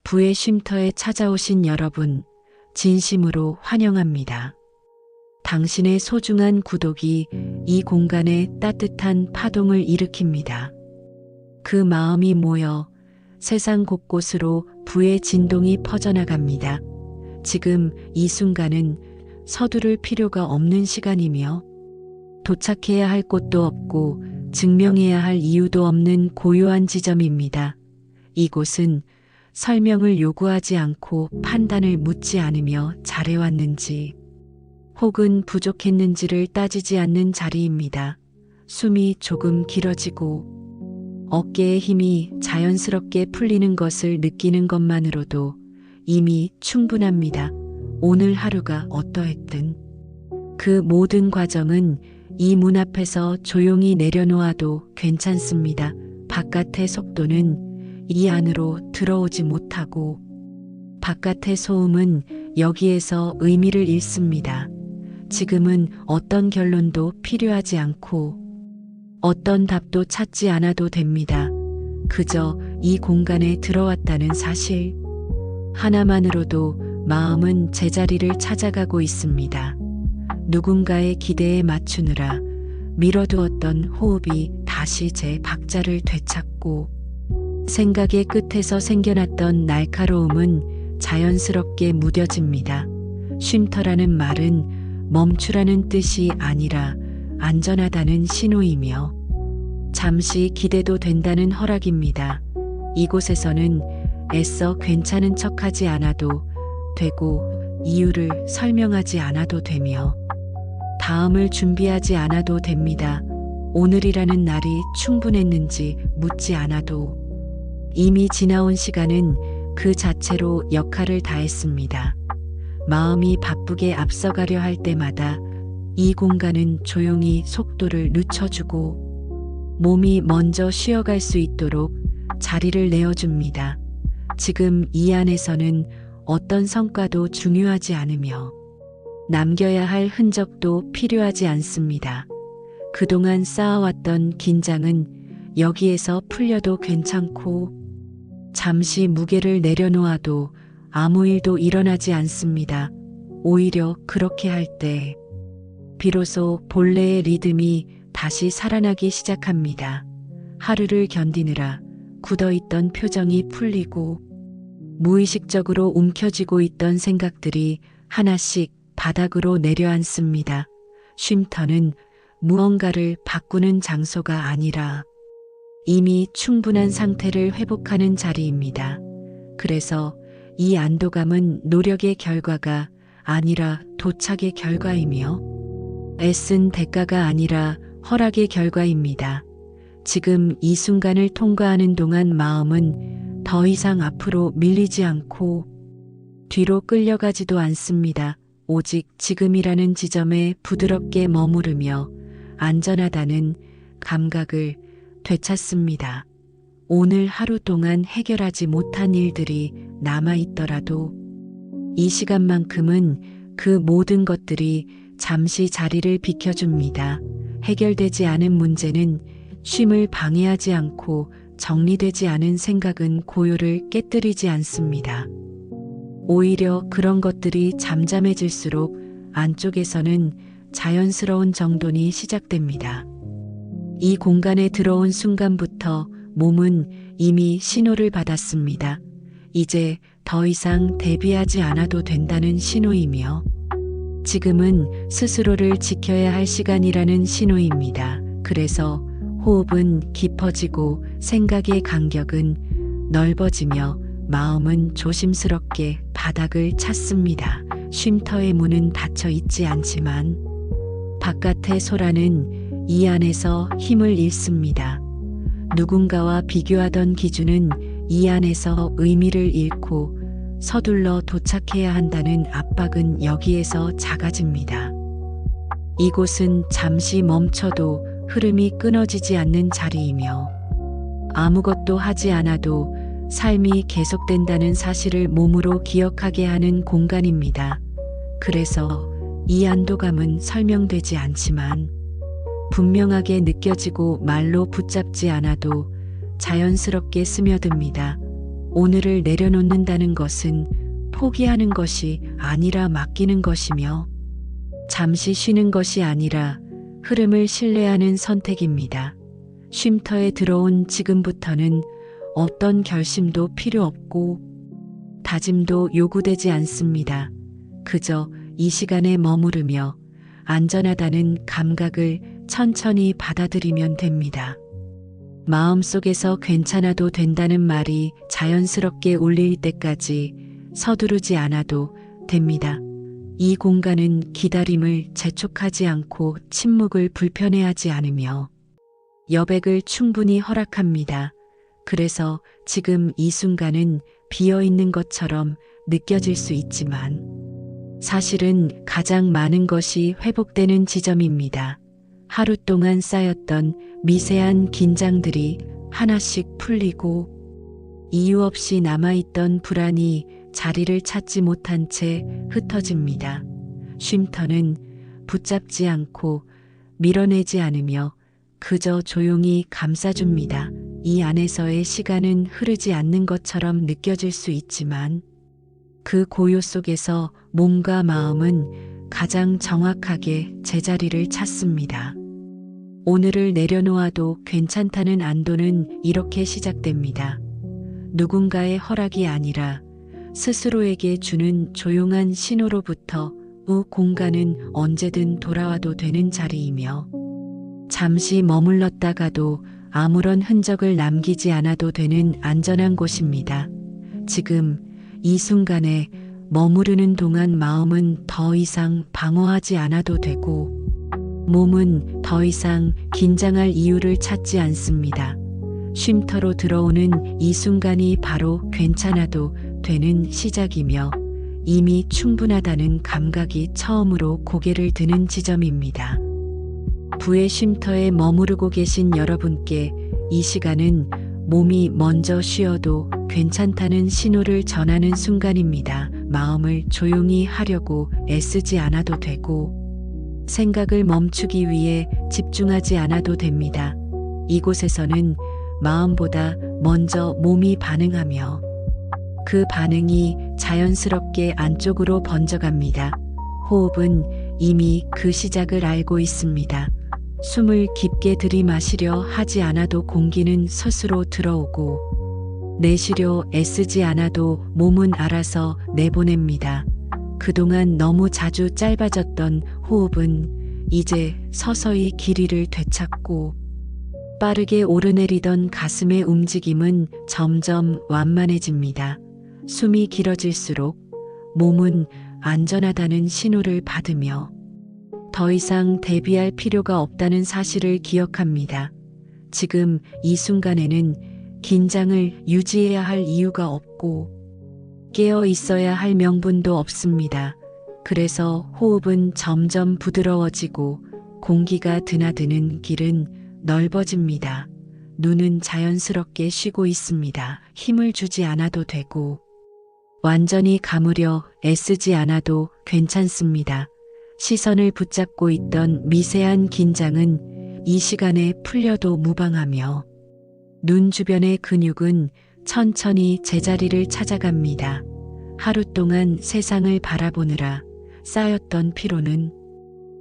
부의 쉼터에 찾아오신 여러분, 진심으로 환영합니다. 당신의 소중한 구독이 이 공간에 따뜻한 파동을 일으킵니다. 그 마음이 모여 세상 곳곳으로 부의 진동이 퍼져나갑니다. 지금 이 순간은 서두를 필요가 없는 시간이며 도착해야 할 곳도 없고 증명해야 할 이유도 없는 고요한 지점입니다. 이곳은 설명을 요구하지 않고 판단을 묻지 않으며 잘해왔는지 혹은 부족했는지를 따지지 않는 자리입니다. 숨이 조금 길어지고 어깨의 힘이 자연스럽게 풀리는 것을 느끼는 것만으로도 이미 충분합니다. 오늘 하루가 어떠했든 그 모든 과정은 이 문 앞에서 조용히 내려놓아도 괜찮습니다. 바깥의 속도는 이 안으로 들어오지 못하고 바깥의 소음은 여기에서 의미를 잃습니다. 지금은 어떤 결론도 필요하지 않고 어떤 답도 찾지 않아도 됩니다. 그저 이 공간에 들어왔다는 사실 하나만으로도 마음은 제자리를 찾아가고 있습니다. 누군가의 기대에 맞추느라 미뤄두었던 호흡이 다시 제 박자를 되찾고 생각의 끝에서 생겨났던 날카로움은 자연스럽게 무뎌집니다. 쉼터라는 말은 멈추라는 뜻이 아니라 안전하다는 신호이며 잠시 기대도 된다는 허락입니다. 이곳에서는 애써 괜찮은 척하지 않아도 되고 이유를 설명하지 않아도 되며 다음을 준비하지 않아도 됩니다. 오늘이라는 날이 충분했는지 묻지 않아도 이미 지나온 시간은 그 자체로 역할을 다했습니다. 마음이 바쁘게 앞서가려 할 때마다 이 공간은 조용히 속도를 늦춰주고 몸이 먼저 쉬어갈 수 있도록 자리를 내어줍니다. 지금 이 안에서는 어떤 성과도 중요하지 않으며 남겨야 할 흔적도 필요하지 않습니다. 그동안 쌓아왔던 긴장은 여기에서 풀려도 괜찮고 잠시 무게를 내려놓아도 아무 일도 일어나지 않습니다. 오히려 그렇게 할 때 비로소 본래의 리듬이 다시 살아나기 시작합니다. 하루를 견디느라 굳어있던 표정이 풀리고 무의식적으로 움켜쥐고 있던 생각들이 하나씩 바닥으로 내려앉습니다. 쉼터는 무언가를 바꾸는 장소가 아니라 이미 충분한 상태를 회복하는 자리입니다. 그래서 이 안도감은 노력의 결과가 아니라 도착의 결과이며 애쓴 대가가 아니라 허락의 결과입니다. 지금 이 순간을 통과하는 동안 마음은 더 이상 앞으로 밀리지 않고 뒤로 끌려가지도 않습니다. 오직 지금이라는 지점에 부드럽게 머무르며 안전하다는 감각을 되찾습니다. 오늘 하루 동안 해결하지 못한 일들이 남아있더라도 이 시간만큼은 그 모든 것들이 잠시 자리를 비켜줍니다. 해결되지 않은 문제는 쉼을 방해하지 않고 정리되지 않은 생각은 고요를 깨뜨리지 않습니다. 오히려 그런 것들이 잠잠해질수록 안쪽에서는 자연스러운 정돈이 시작됩니다. 이 공간에 들어온 순간부터 몸은 이미 신호를 받았습니다. 이제 더 이상 대비하지 않아도 된다는 신호이며 지금은 스스로를 지켜야 할 시간이라는 신호입니다. 그래서 호흡은 깊어지고 생각의 간격은 넓어지며 마음은 조심스럽게 바닥을 찾습니다. 쉼터의 문은 닫혀 있지 않지만 바깥의 소라는 이 안에서 힘을 잃습니다. 누군가와 비교하던 기준은 이 안에서 의미를 잃고 서둘러 도착해야 한다는 압박은 여기에서 작아집니다. 이곳은 잠시 멈춰도 흐름이 끊어지지 않는 자리이며 아무것도 하지 않아도 삶이 계속된다는 사실을 몸으로 기억하게 하는 공간입니다. 그래서 이 안도감은 설명되지 않지만 분명하게 느껴지고 말로 붙잡지 않아도 자연스럽게 스며듭니다. 오늘을 내려놓는다는 것은 포기하는 것이 아니라 맡기는 것이며 잠시 쉬는 것이 아니라 흐름을 신뢰하는 선택입니다. 쉼터에 들어온 지금부터는 어떤 결심도 필요 없고 다짐도 요구되지 않습니다. 그저 이 시간에 머무르며 안전하다는 감각을 천천히 받아들이면 됩니다. 마음속에서 괜찮아도 된다는 말이 자연스럽게 울릴 때까지 서두르지 않아도 됩니다. 이 공간은 기다림을 재촉하지 않고 침묵을 불편해하지 않으며 여백을 충분히 허락합니다. 그래서 지금 이 순간은 비어 있는 것처럼 느껴질 수 있지만 사실은 가장 많은 것이 회복되는 지점입니다. 하루 동안 쌓였던 미세한 긴장들이 하나씩 풀리고 이유 없이 남아있던 불안이 자리를 찾지 못한 채 흩어집니다. 쉼터는 붙잡지 않고 밀어내지 않으며 그저 조용히 감싸줍니다. 이 안에서의 시간은 흐르지 않는 것처럼 느껴질 수 있지만 그 고요 속에서 몸과 마음은 가장 정확하게 제자리를 찾습니다. 오늘을 내려놓아도 괜찮다는 안도는 이렇게 시작됩니다. 누군가의 허락이 아니라 스스로에게 주는 조용한 신호로부터 공간은 언제든 돌아와도 되는 자리이며 잠시 머물렀다가도 아무런 흔적을 남기지 않아도 되는 안전한 곳입니다. 지금 이 순간에 머무르는 동안 마음은 더 이상 방어하지 않아도 되고 몸은 더 이상 긴장할 이유를 찾지 않습니다. 쉼터로 들어오는 이 순간이 바로 괜찮아도 되는 시작이며 이미 충분하다는 감각이 처음으로 고개를 드는 지점입니다. 부의 쉼터에 머무르고 계신 여러분께 이 시간은 몸이 먼저 쉬어도 괜찮다는 신호를 전하는 순간입니다. 마음을 조용히 하려고 애쓰지 않아도 되고 생각을 멈추기 위해 집중하지 않아도 됩니다. 이곳에서는 마음보다 먼저 몸이 반응하며 그 반응이 자연스럽게 안쪽으로 번져갑니다. 호흡은 이미 그 시작을 알고 있습니다. 숨을 깊게 들이마시려 하지 않아도 공기는 스스로 들어오고 내쉬려 애쓰지 않아도 몸은 알아서 내보냅니다. 그동안 너무 자주 짧아졌던 호흡은 이제 서서히 길이를 되찾고 빠르게 오르내리던 가슴의 움직임은 점점 완만해집니다. 숨이 길어질수록 몸은 안전하다는 신호를 받으며 더 이상 대비할 필요가 없다는 사실을 기억합니다. 지금 이 순간에는 긴장을 유지해야 할 이유가 없고 깨어 있어야 할 명분도 없습니다. 그래서 호흡은 점점 부드러워지고 공기가 드나드는 길은 넓어집니다. 눈은 자연스럽게 쉬고 있습니다. 힘을 주지 않아도 되고 완전히 감으려 애쓰지 않아도 괜찮습니다. 시선을 붙잡고 있던 미세한 긴장은 이 시간에 풀려도 무방하며 눈 주변의 근육은 천천히 제자리를 찾아갑니다. 하루 동안 세상을 바라보느라 쌓였던 피로는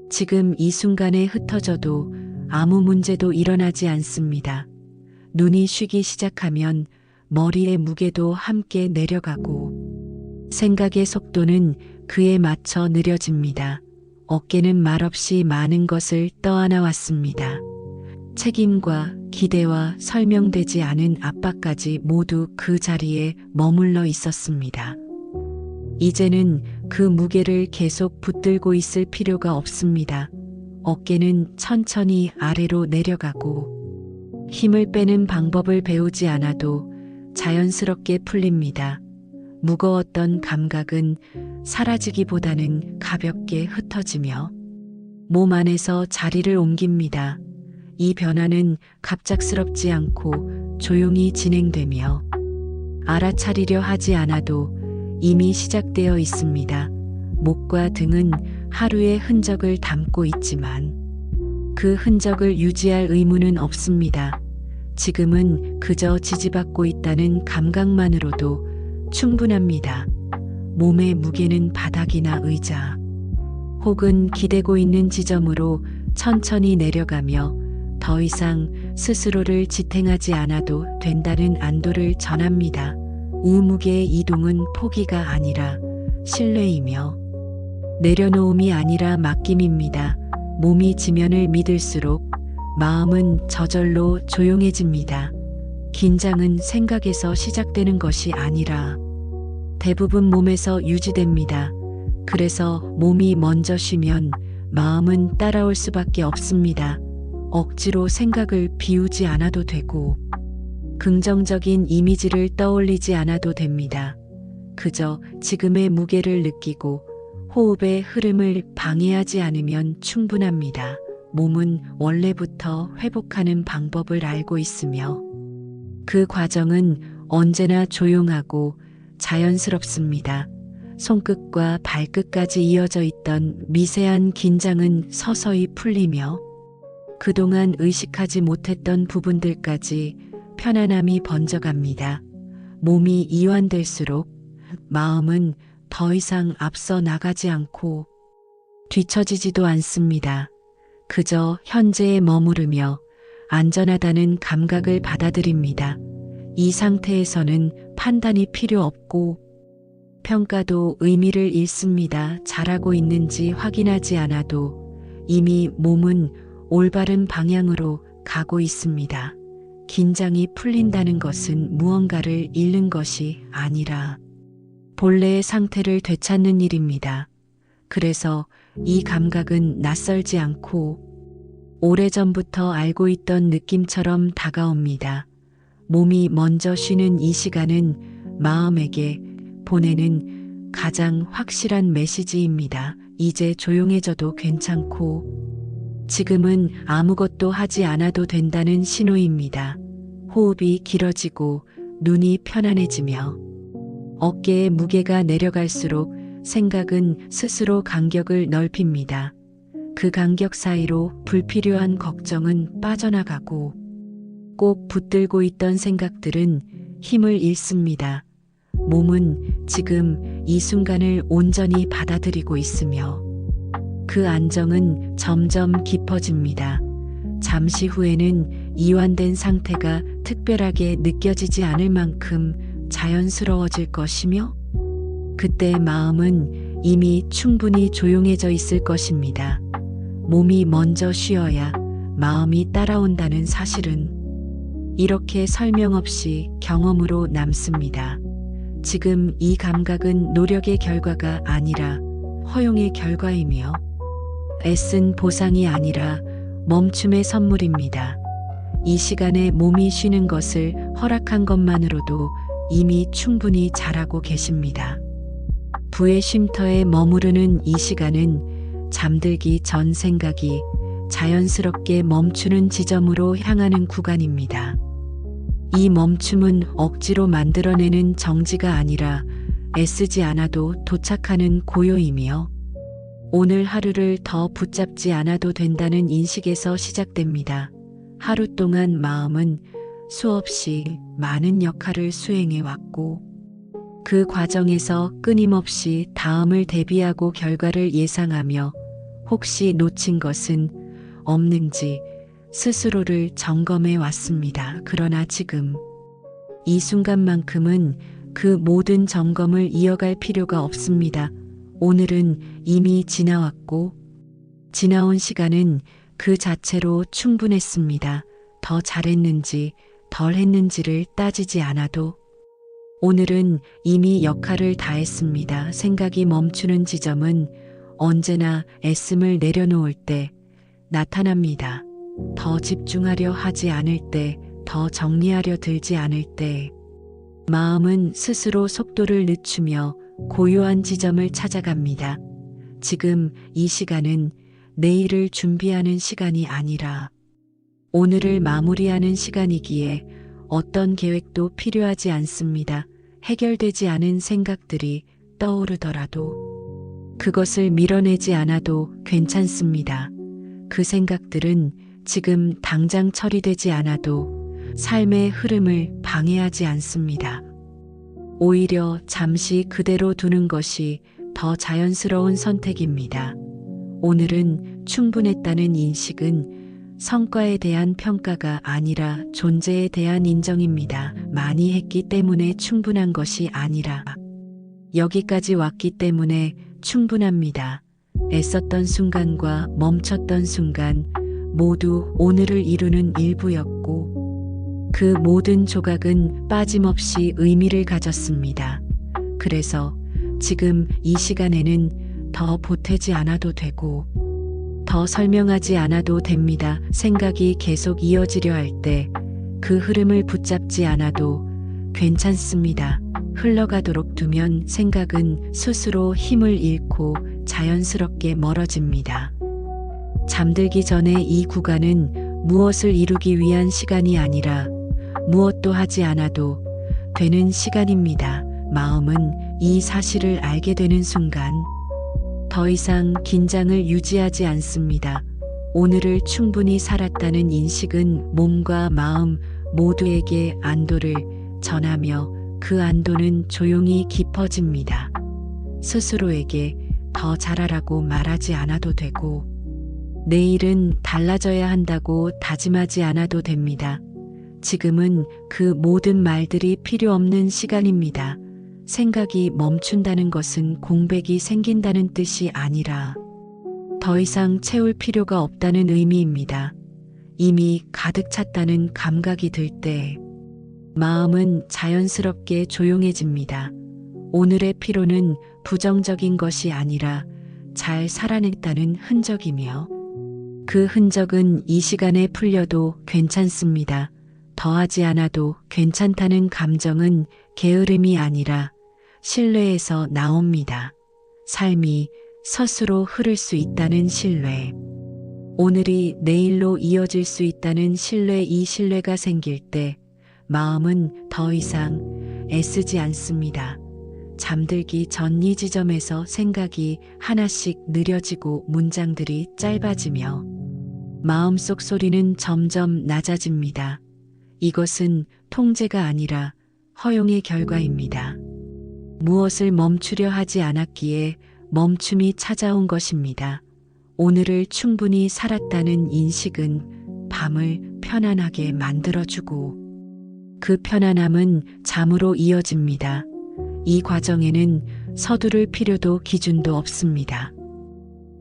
지금 이 순간에 흩어져도 아무 문제도 일어나지 않습니다. 눈이 쉬기 시작하면 머리의 무게도 함께 내려가고 생각의 속도는 그에 맞춰 느려집니다. 어깨는 말없이 많은 것을 떠안아 왔습니다. 책임과 기대와 설명되지 않은 압박까지 모두 그 자리에 머물러 있었습니다. 이제는 그 무게를 계속 붙들고 있을 필요가 없습니다. 어깨는 천천히 아래로 내려가고 힘을 빼는 방법을 배우지 않아도 자연스럽게 풀립니다. 무거웠던 감각은 사라지기보다는 가볍게 흩어지며 몸 안에서 자리를 옮깁니다. 이 변화는 갑작스럽지 않고 조용히 진행되며 알아차리려 하지 않아도 이미 시작되어 있습니다. 목과 등은 하루의 흔적을 담고 있지만 그 흔적을 유지할 의무는 없습니다. 지금은 그저 지지받고 있다는 감각만으로도 충분합니다. 몸의 무게는 바닥이나 의자, 혹은 기대고 있는 지점으로 천천히 내려가며 더 이상 스스로를 지탱하지 않아도 된다는 안도를 전합니다. 우무게의 이동은 포기가 아니라 신뢰이며 내려놓음이 아니라 맡김입니다. 몸이 지면을 믿을수록 마음은 저절로 조용해집니다. 긴장은 생각에서 시작되는 것이 아니라 대부분 몸에서 유지됩니다. 그래서 몸이 먼저 쉬면 마음은 따라올 수밖에 없습니다. 억지로 생각을 비우지 않아도 되고 긍정적인 이미지를 떠올리지 않아도 됩니다. 그저 지금의 무게를 느끼고 호흡의 흐름을 방해하지 않으면 충분합니다. 몸은 원래부터 회복하는 방법을 알고 있으며 그 과정은 언제나 조용하고 자연스럽습니다. 손끝과 발끝까지 이어져 있던 미세한 긴장은 서서히 풀리며 그동안 의식하지 못했던 부분들까지 편안함이 번져갑니다. 몸이 이완될수록 마음은 더 이상 앞서 나가지 않고 뒤처지지도 않습니다. 그저 현재에 머무르며 안전하다는 감각을 받아들입니다. 이 상태에서는 판단이 필요 없고 평가도 의미를 잃습니다. 잘하고 있는지 확인하지 않아도 이미 몸은 올바른 방향으로 가고 있습니다. 긴장이 풀린다는 것은 무언가를 잃는 것이 아니라 본래의 상태를 되찾는 일입니다. 그래서 이 감각은 낯설지 않고 오래전부터 알고 있던 느낌처럼 다가옵니다. 몸이 먼저 쉬는 이 시간은 마음에게 보내는 가장 확실한 메시지입니다. 이제 조용해져도 괜찮고 지금은 아무것도 하지 않아도 된다는 신호입니다. 호흡이 길어지고 눈이 편안해지며 어깨의 무게가 내려갈수록 생각은 스스로 간격을 넓힙니다. 그 간격 사이로 불필요한 걱정은 빠져나가고 꼭 붙들고 있던 생각들은 힘을 잃습니다. 몸은 지금 이 순간을 온전히 받아들이고 있으며 그 안정은 점점 깊어집니다. 잠시 후에는 이완된 상태가 특별하게 느껴지지 않을 만큼 자연스러워질 것이며 그때 마음은 이미 충분히 조용해져 있을 것입니다. 몸이 먼저 쉬어야 마음이 따라온다는 사실은 이렇게 설명 없이 경험으로 남습니다. 지금 이 감각은 노력의 결과가 아니라 허용의 결과이며 애쓴 보상이 아니라 멈춤의 선물입니다. 이 시간에 몸이 쉬는 것을 허락한 것만으로도 이미 충분히 잘하고 계십니다. 부의 쉼터에 머무르는 이 시간은 잠들기 전 생각이 자연스럽게 멈추는 지점으로 향하는 구간입니다. 이 멈춤은 억지로 만들어내는 정지가 아니라 애쓰지 않아도 도착하는 고요이며 오늘 하루를 더 붙잡지 않아도 된다는 인식에서 시작됩니다. 하루 동안 마음은 수없이 많은 역할을 수행해 왔고 그 과정에서 끊임없이 다음을 대비하고 결과를 예상하며 혹시 놓친 것은 없는지 스스로를 점검해 왔습니다. 그러나 지금 이 순간만큼은 그 모든 점검을 이어갈 필요가 없습니다. 오늘은 이미 지나왔고 지나온 시간은 그 자체로 충분했습니다. 더 잘했는지 덜 했는지를 따지지 않아도 오늘은 이미 역할을 다했습니다. 생각이 멈추는 지점은 언제나 애씀을 내려놓을 때 나타납니다. 더 집중하려 하지 않을 때, 더 정리하려 들지 않을 때, 마음은 스스로 속도를 늦추며 고요한 지점을 찾아갑니다. 지금 이 시간은 내일을 준비하는 시간이 아니라 오늘을 마무리하는 시간이기에 어떤 계획도 필요하지 않습니다. 해결되지 않은 생각들이 떠오르더라도 그것을 밀어내지 않아도 괜찮습니다. 그 생각들은 지금 당장 처리되지 않아도 삶의 흐름을 방해하지 않습니다. 오히려 잠시 그대로 두는 것이 더 자연스러운 선택입니다. 오늘은 충분했다는 인식은 성과에 대한 평가가 아니라 존재에 대한 인정입니다. 많이 했기 때문에 충분한 것이 아니라 여기까지 왔기 때문에 충분합니다. 애썼던 순간과 멈췄던 순간 모두 오늘을 이루는 일부였고 그 모든 조각은 빠짐없이 의미를 가졌습니다. 그래서 지금 이 시간에는 더 보태지 않아도 되고 더 설명하지 않아도 됩니다. 생각이 계속 이어지려 할 때 그 흐름을 붙잡지 않아도 괜찮습니다. 흘러가도록 두면 생각은 스스로 힘을 잃고 자연스럽게 멀어집니다. 잠들기 전에 이 구간은 무엇을 이루기 위한 시간이 아니라 무엇도 하지 않아도 되는 시간입니다. 마음은 이 사실을 알게 되는 순간 더 이상 긴장을 유지하지 않습니다. 오늘을 충분히 살았다는 인식은 몸과 마음 모두에게 안도를 전하며 그 안도는 조용히 깊어집니다. 스스로에게 더 잘하라고 말하지 않아도 되고 내일은 달라져야 한다고 다짐하지 않아도 됩니다. 지금은 그 모든 말들이 필요 없는 시간입니다. 생각이 멈춘다는 것은 공백이 생긴다는 뜻이 아니라 더 이상 채울 필요가 없다는 의미입니다. 이미 가득 찼다는 감각이 들 때 마음은 자연스럽게 조용해집니다. 오늘의 피로는 부정적인 것이 아니라 잘 살아냈다는 흔적이며 그 흔적은 이 시간에 풀려도 괜찮습니다. 더하지 않아도 괜찮다는 감정은 게으름이 아니라 신뢰에서 나옵니다. 삶이 스스로 흐를 수 있다는 신뢰. 오늘이 내일로 이어질 수 있다는 신뢰, 이 신뢰가 생길 때 마음은 더 이상 애쓰지 않습니다. 잠들기 전 이 지점에서 생각이 하나씩 느려지고 문장들이 짧아지며 마음속 소리는 점점 낮아집니다. 이것은 통제가 아니라 허용의 결과입니다. 무엇을 멈추려 하지 않았기에 멈춤이 찾아온 것입니다. 오늘을 충분히 살았다는 인식은 밤을 편안하게 만들어주고 그 편안함은 잠으로 이어집니다. 이 과정에는 서두를 필요도 기준도 없습니다.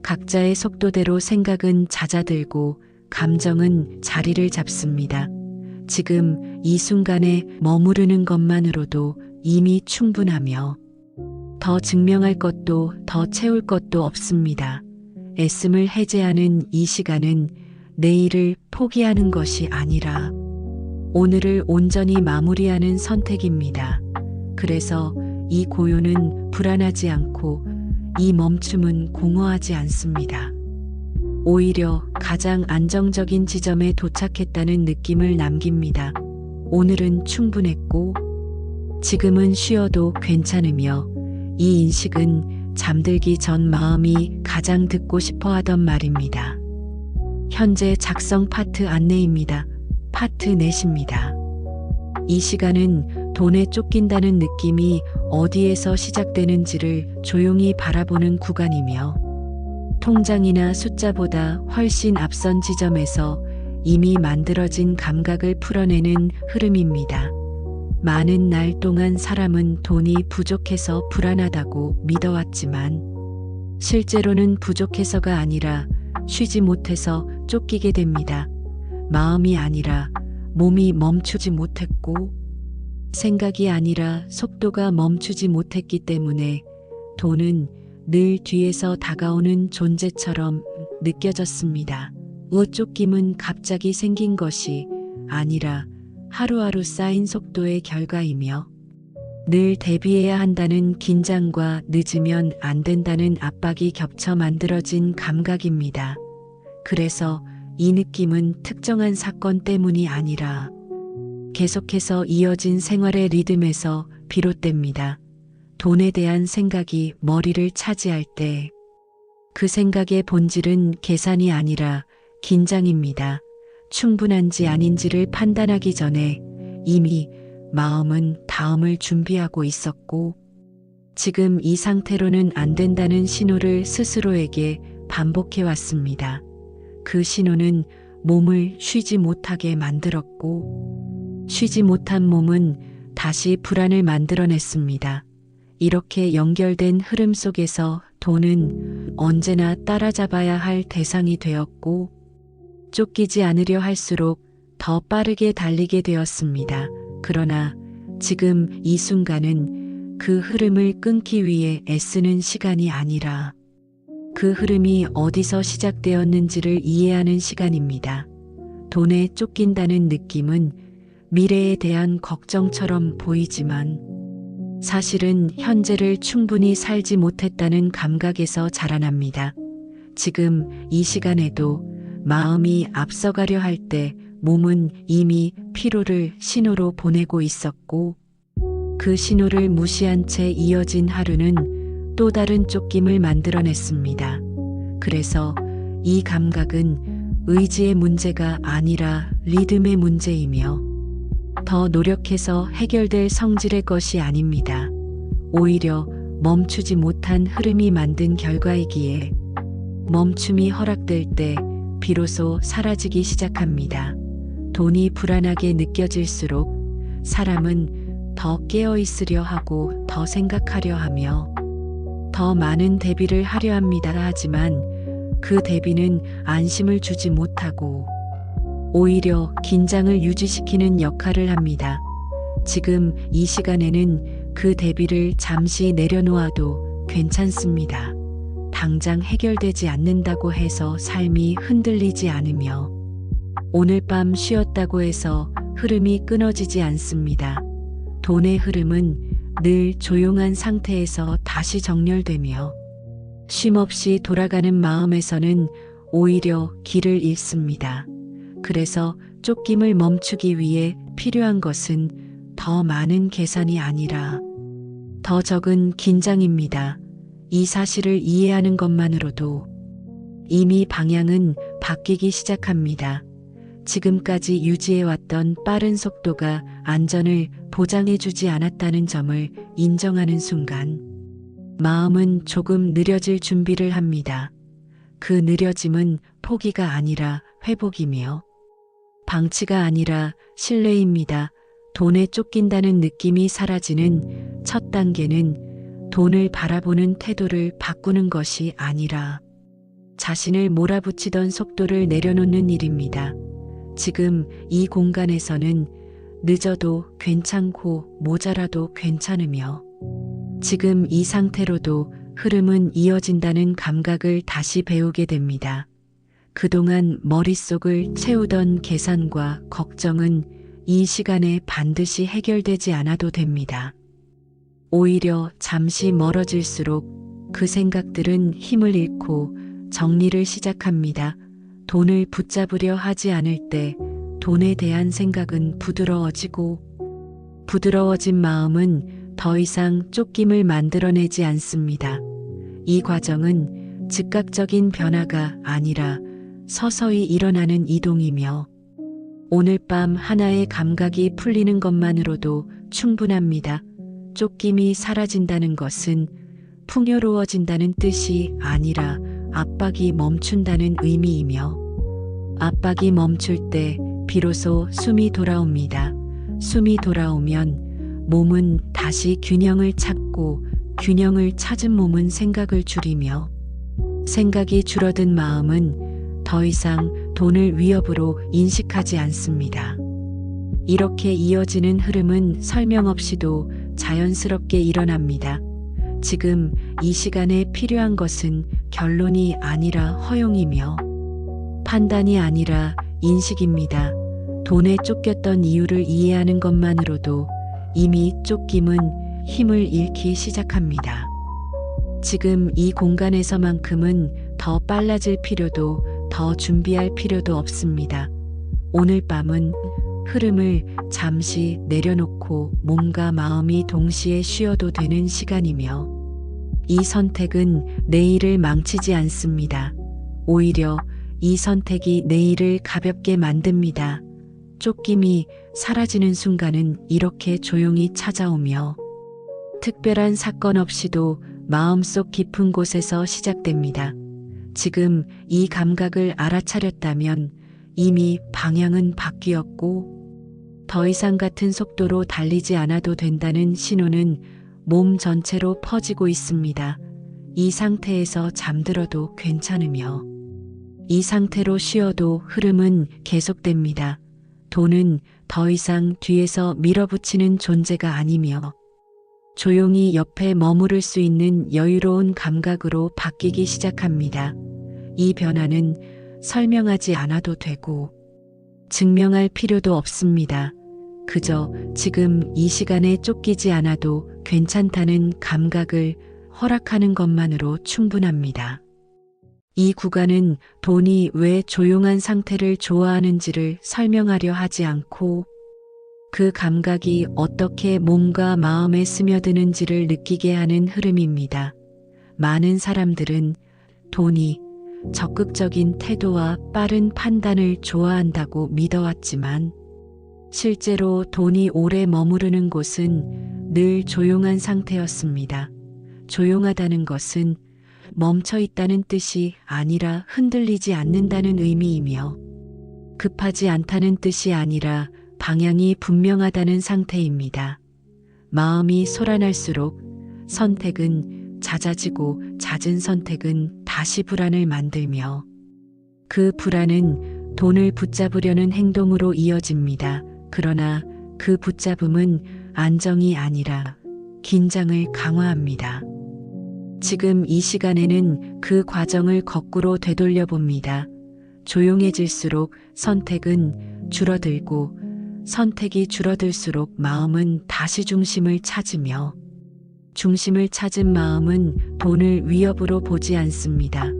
각자의 속도대로 생각은 잦아들고 감정은 자리를 잡습니다. 지금 이 순간에 머무르는 것만으로도 이미 충분하며 더 증명할 것도 더 채울 것도 없습니다. 애씀을 해제하는 이 시간은 내일을 포기하는 것이 아니라 오늘을 온전히 마무리하는 선택입니다. 그래서 이 고요는 불안하지 않고 이 멈춤은 공허하지 않습니다. 오히려 가장 안정적인 지점에 도착했다는 느낌을 남깁니다. 오늘은 충분했고 지금은 쉬어도 괜찮으며 이 인식은 잠들기 전 마음이 가장 듣고 싶어 하던 말입니다. 현재 작성 파트 안내입니다. 파트 넷입니다. 이 시간은 돈에 쫓긴다는 느낌이 어디에서 시작되는지를 조용히 바라보는 구간이며 통장이나 숫자보다 훨씬 앞선 지점에서 이미 만들어진 감각을 풀어내는 흐름입니다. 많은 날 동안 사람은 돈이 부족해서 불안하다고 믿어왔지만 실제로는 부족해서가 아니라 쉬지 못해서 쫓기게 됩니다. 마음이 아니라 몸이 멈추지 못했고 생각이 아니라 속도가 멈추지 못했기 때문에 돈은 늘 뒤에서 다가오는 존재처럼 느껴졌습니다. 쫓김은 갑자기 생긴 것이 아니라 하루하루 쌓인 속도의 결과이며 늘 대비해야 한다는 긴장과 늦으면 안 된다는 압박이 겹쳐 만들어진 감각입니다. 그래서 이 느낌은 특정한 사건 때문이 아니라 계속해서 이어진 생활의 리듬에서 비롯됩니다. 돈에 대한 생각이 머리를 차지할 때 그 생각의 본질은 계산이 아니라 긴장입니다. 충분한지 아닌지를 판단하기 전에 이미 마음은 다음을 준비하고 있었고, 지금 이 상태로는 안 된다는 신호를 스스로에게 반복해 왔습니다. 그 신호는 몸을 쉬지 못하게 만들었고, 쉬지 못한 몸은 다시 불안을 만들어냈습니다. 이렇게 연결된 흐름 속에서 돈은 언제나 따라잡아야 할 대상이 되었고, 쫓기지 않으려 할수록 더 빠르게 달리게 되었습니다. 그러나 지금 이 순간은 그 흐름을 끊기 위해 애쓰는 시간이 아니라 그 흐름이 어디서 시작되었는지를 이해하는 시간입니다. 돈에 쫓긴다는 느낌은 미래에 대한 걱정처럼 보이지만 사실은 현재를 충분히 살지 못했다는 감각에서 자라납니다. 지금 이 시간에도 마음이 앞서가려 할 때 몸은 이미 피로를 신호로 보내고 있었고, 그 신호를 무시한 채 이어진 하루는 또 다른 쫓김을 만들어냈습니다. 그래서 이 감각은 의지의 문제가 아니라 리듬의 문제이며 더 노력해서 해결될 성질의 것이 아닙니다. 오히려 멈추지 못한 흐름이 만든 결과이기에 멈춤이 허락될 때 비로소 사라지기 시작합니다. 돈이 불안하게 느껴질수록 사람은 더 깨어 있으려 하고 더 생각하려 하며 더 많은 대비를 하려 합니다. 하지만 그 대비는 안심을 주지 못하고 오히려 긴장을 유지시키는 역할을 합니다. 지금 이 시간에는 그 대비를 잠시 내려놓아도 괜찮습니다. 당장 해결되지 않는다고 해서 삶이 흔들리지 않으며 오늘 밤 쉬었다고 해서 흐름이 끊어지지 않습니다. 돈의 흐름은 늘 조용한 상태에서 다시 정렬되며 쉼없이 돌아가는 마음에서는 오히려 길을 잃습니다. 그래서 쫓김을 멈추기 위해 필요한 것은 더 많은 계산이 아니라 더 적은 긴장입니다. 이 사실을 이해하는 것만으로도 이미 방향은 바뀌기 시작합니다. 지금까지 유지해왔던 빠른 속도가 안전을 보장해주지 않았다는 점을 인정하는 순간 마음은 조금 느려질 준비를 합니다. 그 느려짐은 포기가 아니라 회복이며 방치가 아니라 신뢰입니다. 돈에 쫓긴다는 느낌이 사라지는 첫 단계는 돈을 바라보는 태도를 바꾸는 것이 아니라 자신을 몰아붙이던 속도를 내려놓는 일입니다. 지금 이 공간에서는 늦어도 괜찮고 모자라도 괜찮으며 지금 이 상태로도 흐름은 이어진다는 감각을 다시 배우게 됩니다. 그동안 머릿속을 채우던 계산과 걱정은 이 시간에 반드시 해결되지 않아도 됩니다. 오히려 잠시 멀어질수록 그 생각들은 힘을 잃고 정리를 시작합니다. 돈을 붙잡으려 하지 않을 때 돈에 대한 생각은 부드러워지고 부드러워진 마음은 더 이상 쫓김을 만들어내지 않습니다. 이 과정은 즉각적인 변화가 아니라 서서히 일어나는 이동이며 오늘 밤 하나의 감각이 풀리는 것만으로도 충분합니다. 쫓김이 사라진다는 것은 풍요로워진다는 뜻이 아니라 압박이 멈춘다는 의미이며 압박이 멈출 때 비로소 숨이 돌아옵니다. 숨이 돌아오면 몸은 다시 균형을 찾고 균형을 찾은 몸은 생각을 줄이며 생각이 줄어든 마음은 더 이상 돈을 위협으로 인식하지 않습니다. 이렇게 이어지는 흐름은 설명 없이도 자연스럽게 일어납니다. 지금 이 시간에 필요한 것은 결론이 아니라 허용이며 판단이 아니라 인식입니다. 돈에 쫓겼던 이유를 이해하는 것만으로도 이미 쫓김은 힘을 잃기 시작합니다. 지금 이 공간에서만큼은 더 빨라질 필요도 더 준비할 필요도 없습니다. 오늘 밤은 흐름을 잠시 내려놓고 몸과 마음이 동시에 쉬어도 되는 시간이며 이 선택은 내일을 망치지 않습니다. 오히려 이 선택이 내일을 가볍게 만듭니다. 쫓김이 사라지는 순간은 이렇게 조용히 찾아오며 특별한 사건 없이도 마음속 깊은 곳에서 시작됩니다. 지금 이 감각을 알아차렸다면 이미 방향은 바뀌었고 더 이상 같은 속도로 달리지 않아도 된다는 신호는 몸 전체로 퍼지고 있습니다. 이 상태에서 잠들어도 괜찮으며 이 상태로 쉬어도 흐름은 계속됩니다. 돈은 더 이상 뒤에서 밀어붙이는 존재가 아니며 조용히 옆에 머무를 수 있는 여유로운 감각으로 바뀌기 시작합니다. 이 변화는 설명하지 않아도 되고 증명할 필요도 없습니다. 그저 지금 이 시간에 쫓기지 않아도 괜찮다는 감각을 허락하는 것만으로 충분합니다. 이 구간은 돈이 왜 조용한 상태를 좋아하는지를 설명하려 하지 않고 그 감각이 어떻게 몸과 마음에 스며드는지를 느끼게 하는 흐름입니다. 많은 사람들은 돈이 적극적인 태도와 빠른 판단을 좋아한다고 믿어왔지만 실제로 돈이 오래 머무르는 곳은 늘 조용한 상태였습니다. 조용하다는 것은 멈춰 있다는 뜻이 아니라 흔들리지 않는다는 의미이며 급하지 않다는 뜻이 아니라 방향이 분명하다는 상태입니다. 마음이 소란할수록 선택은 잦아지고 잦은 선택은 다시 불안을 만들며 그 불안은 돈을 붙잡으려는 행동으로 이어집니다. 그러나 그 붙잡음은 안정이 아니라 긴장을 강화합니다. 지금 이 시간에는 그 과정을 거꾸로 되돌려 봅니다. 조용해질수록 선택은 줄어들고 선택이 줄어들수록 마음은 다시 중심을 찾으며 중심을 찾은 마음은 돈을 위협으로 보지 않습니다.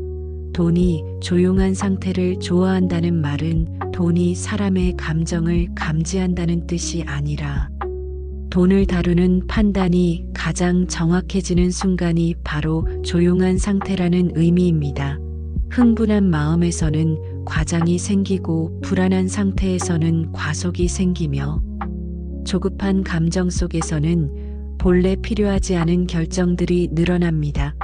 돈이 조용한 상태를 좋아한다는 말은 돈이 사람의 감정을 감지한다는 뜻이 아니라 돈을 다루는 판단이 가장 정확해지는 순간이 바로 조용한 상태라는 의미입니다. 흥분한 마음에서는 과장이 생기고 불안한 상태에서는 과속이 생기며 조급한 감정 속에서는 본래 필요하지 않은 결정들이 늘어납니다.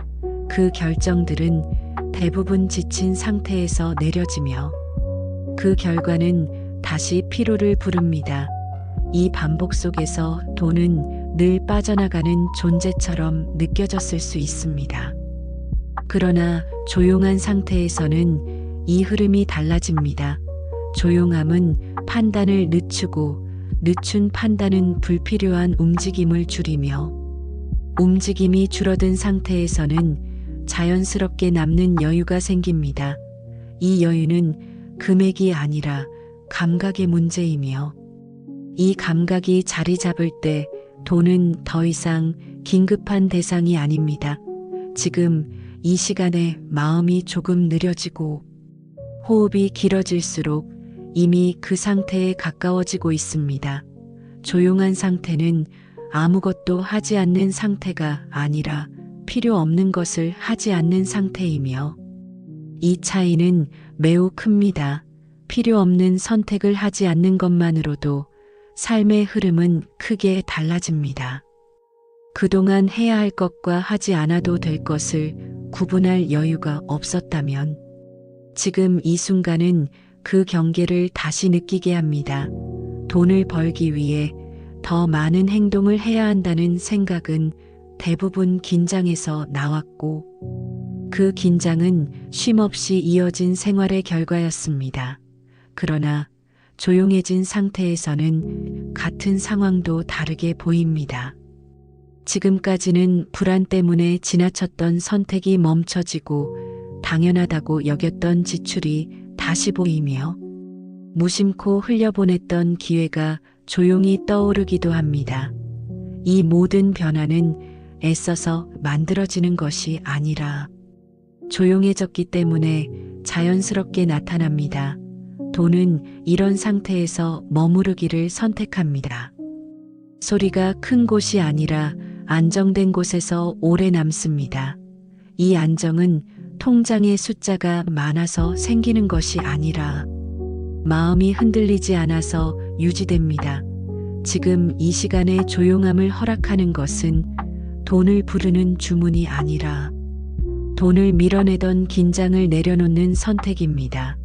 그 결정들은 대부분 지친 상태에서 내려지며 그 결과는 다시 피로를 부릅니다. 이 반복 속에서 돈은 늘 빠져나가는 존재처럼 느껴졌을 수 있습니다. 그러나 조용한 상태에서는 이 흐름이 달라집니다. 조용함은 판단을 늦추고 늦춘 판단은 불필요한 움직임을 줄이며 움직임이 줄어든 상태에서는 자연스럽게 남는 여유가 생깁니다. 이 여유는 금액이 아니라 감각의 문제이며 이 감각이 자리 잡을 때 돈은 더 이상 긴급한 대상이 아닙니다. 지금 이 시간에 마음이 조금 느려지고 호흡이 길어질수록 이미 그 상태에 가까워지고 있습니다. 조용한 상태는 아무것도 하지 않는 상태가 아니라 필요 없는 것을 하지 않는 상태이며 이 차이는 매우 큽니다. 필요 없는 선택을 하지 않는 것만으로도 삶의 흐름은 크게 달라집니다. 그동안 해야 할 것과 하지 않아도 될 것을 구분할 여유가 없었다면 지금 이 순간은 그 경계를 다시 느끼게 합니다. 돈을 벌기 위해 더 많은 행동을 해야 한다는 생각은 대부분 긴장에서 나왔고 그 긴장은 쉼없이 이어진 생활의 결과였습니다. 그러나 조용해진 상태에서는 같은 상황도 다르게 보입니다. 지금까지는 불안 때문에 지나쳤던 선택이 멈춰지고 당연하다고 여겼던 지출이 다시 보이며 무심코 흘려보냈던 기회가 조용히 떠오르기도 합니다. 이 모든 변화는 애써서 만들어지는 것이 아니라 조용해졌기 때문에 자연스럽게 나타납니다. 돈은 이런 상태에서 머무르기를 선택합니다. 소리가 큰 곳이 아니라 안정된 곳에서 오래 남습니다. 이 안정은 통장에 숫자가 많아서 생기는 것이 아니라 마음이 흔들리지 않아서 유지됩니다. 지금 이 시간에 조용함을 허락하는 것은 돈을 부르는 주문이 아니라 돈을 밀어내던 긴장을 내려놓는 선택입니다.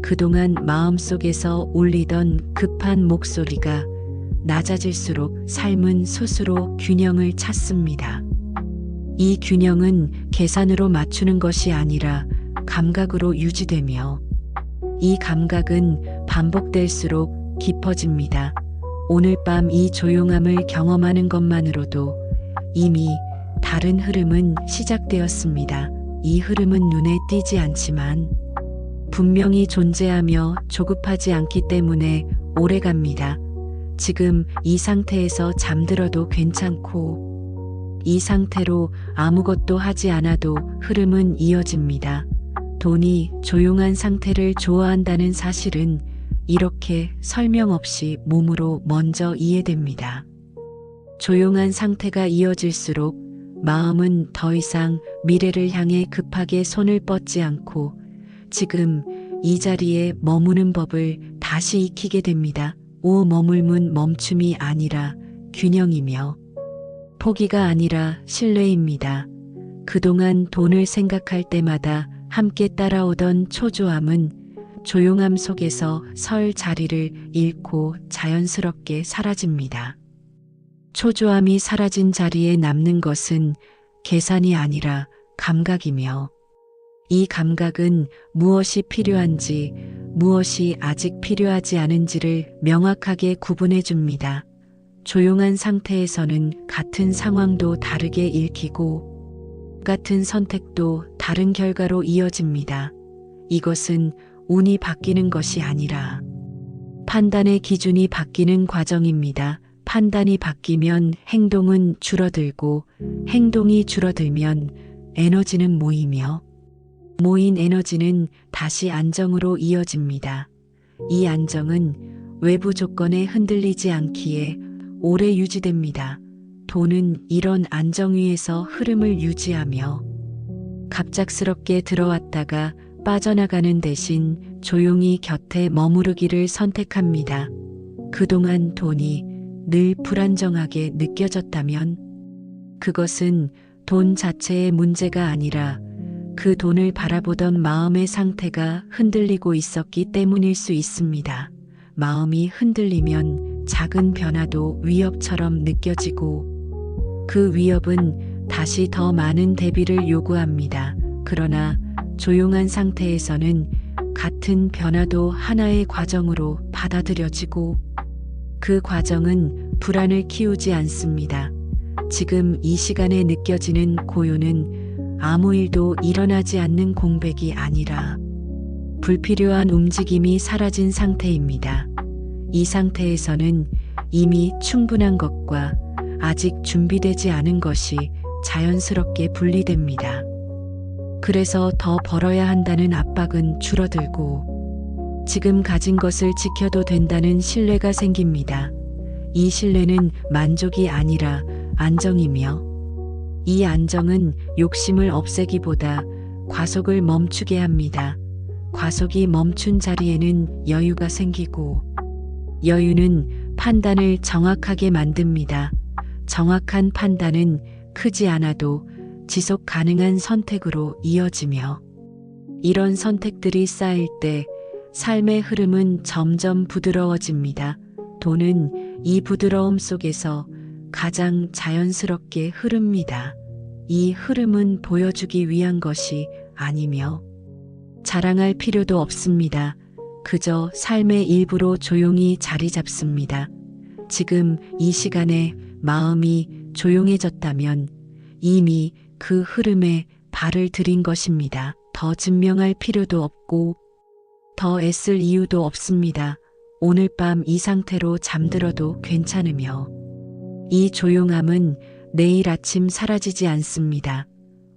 그동안 마음속에서 울리던 급한 목소리가 낮아질수록 삶은 스스로 균형을 찾습니다. 이 균형은 계산으로 맞추는 것이 아니라 감각으로 유지되며 이 감각은 반복될수록 깊어집니다. 오늘 밤 이 조용함을 경험하는 것만으로도 이미 다른 흐름은 시작되었습니다. 이 흐름은 눈에 띄지 않지만 분명히 존재하며 조급하지 않기 때문에 오래갑니다. 지금 이 상태에서 잠들어도 괜찮고 이 상태로 아무것도 하지 않아도 흐름은 이어집니다. 돈이 조용한 상태를 좋아한다는 사실은 이렇게 설명 없이 몸으로 먼저 이해됩니다. 조용한 상태가 이어질수록 마음은 더 이상 미래를 향해 급하게 손을 뻗지 않고 지금 이 자리에 머무는 법을 다시 익히게 됩니다. 머물문 멈춤이 아니라 균형이며 포기가 아니라 신뢰입니다. 그동안 돈을 생각할 때마다 함께 따라오던 초조함은 조용함 속에서 설 자리를 잃고 자연스럽게 사라집니다. 초조함이 사라진 자리에 남는 것은 계산이 아니라 감각이며 이 감각은 무엇이 필요한지 무엇이 아직 필요하지 않은지를 명확하게 구분해 줍니다. 조용한 상태에서는 같은 상황도 다르게 읽히고 같은 선택도 다른 결과로 이어집니다. 이것은 운이 바뀌는 것이 아니라 판단의 기준이 바뀌는 과정입니다. 판단이 바뀌면 행동은 줄어들고 행동이 줄어들면 에너지는 모이며 모인 에너지는 다시 안정으로 이어집니다. 이 안정은 외부 조건에 흔들리지 않기에 오래 유지됩니다. 돈은 이런 안정 위에서 흐름을 유지하며 갑작스럽게 들어왔다가 빠져나가는 대신 조용히 곁에 머무르기를 선택합니다. 그동안 돈이 늘 불안정하게 느껴졌다면 그것은 돈 자체의 문제가 아니라 그 돈을 바라보던 마음의 상태가 흔들리고 있었기 때문일 수 있습니다. 마음이 흔들리면 작은 변화도 위협처럼 느껴지고 그 위협은 다시 더 많은 대비를 요구합니다. 그러나 조용한 상태에서는 같은 변화도 하나의 과정으로 받아들여지고 그 과정은 불안을 키우지 않습니다. 지금 이 시간에 느껴지는 고요는 아무 일도 일어나지 않는 공백이 아니라 불필요한 움직임이 사라진 상태입니다. 이 상태에서는 이미 충분한 것과 아직 준비되지 않은 것이 자연스럽게 분리됩니다. 그래서 더 벌어야 한다는 압박은 줄어들고 지금 가진 것을 지켜도 된다는 신뢰가 생깁니다. 이 신뢰는 만족이 아니라 안정이며 이 안정은 욕심을 없애기보다 과속을 멈추게 합니다. 과속이 멈춘 자리에는 여유가 생기고 여유는 판단을 정확하게 만듭니다. 정확한 판단은 크지 않아도 지속 가능한 선택으로 이어지며 이런 선택들이 쌓일 때 삶의 흐름은 점점 부드러워집니다. 돈은 이 부드러움 속에서 가장 자연스럽게 흐릅니다. 이 흐름은 보여주기 위한 것이 아니며 자랑할 필요도 없습니다. 그저 삶의 일부로 조용히 자리 잡습니다. 지금 이 시간에 마음이 조용해졌다면 이미 그 흐름에 발을 들인 것입니다. 더 증명할 필요도 없고 더 애쓸 이유도 없습니다. 오늘 밤 이 상태로 잠들어도 괜찮으며 이 조용함은 내일 아침 사라지지 않습니다.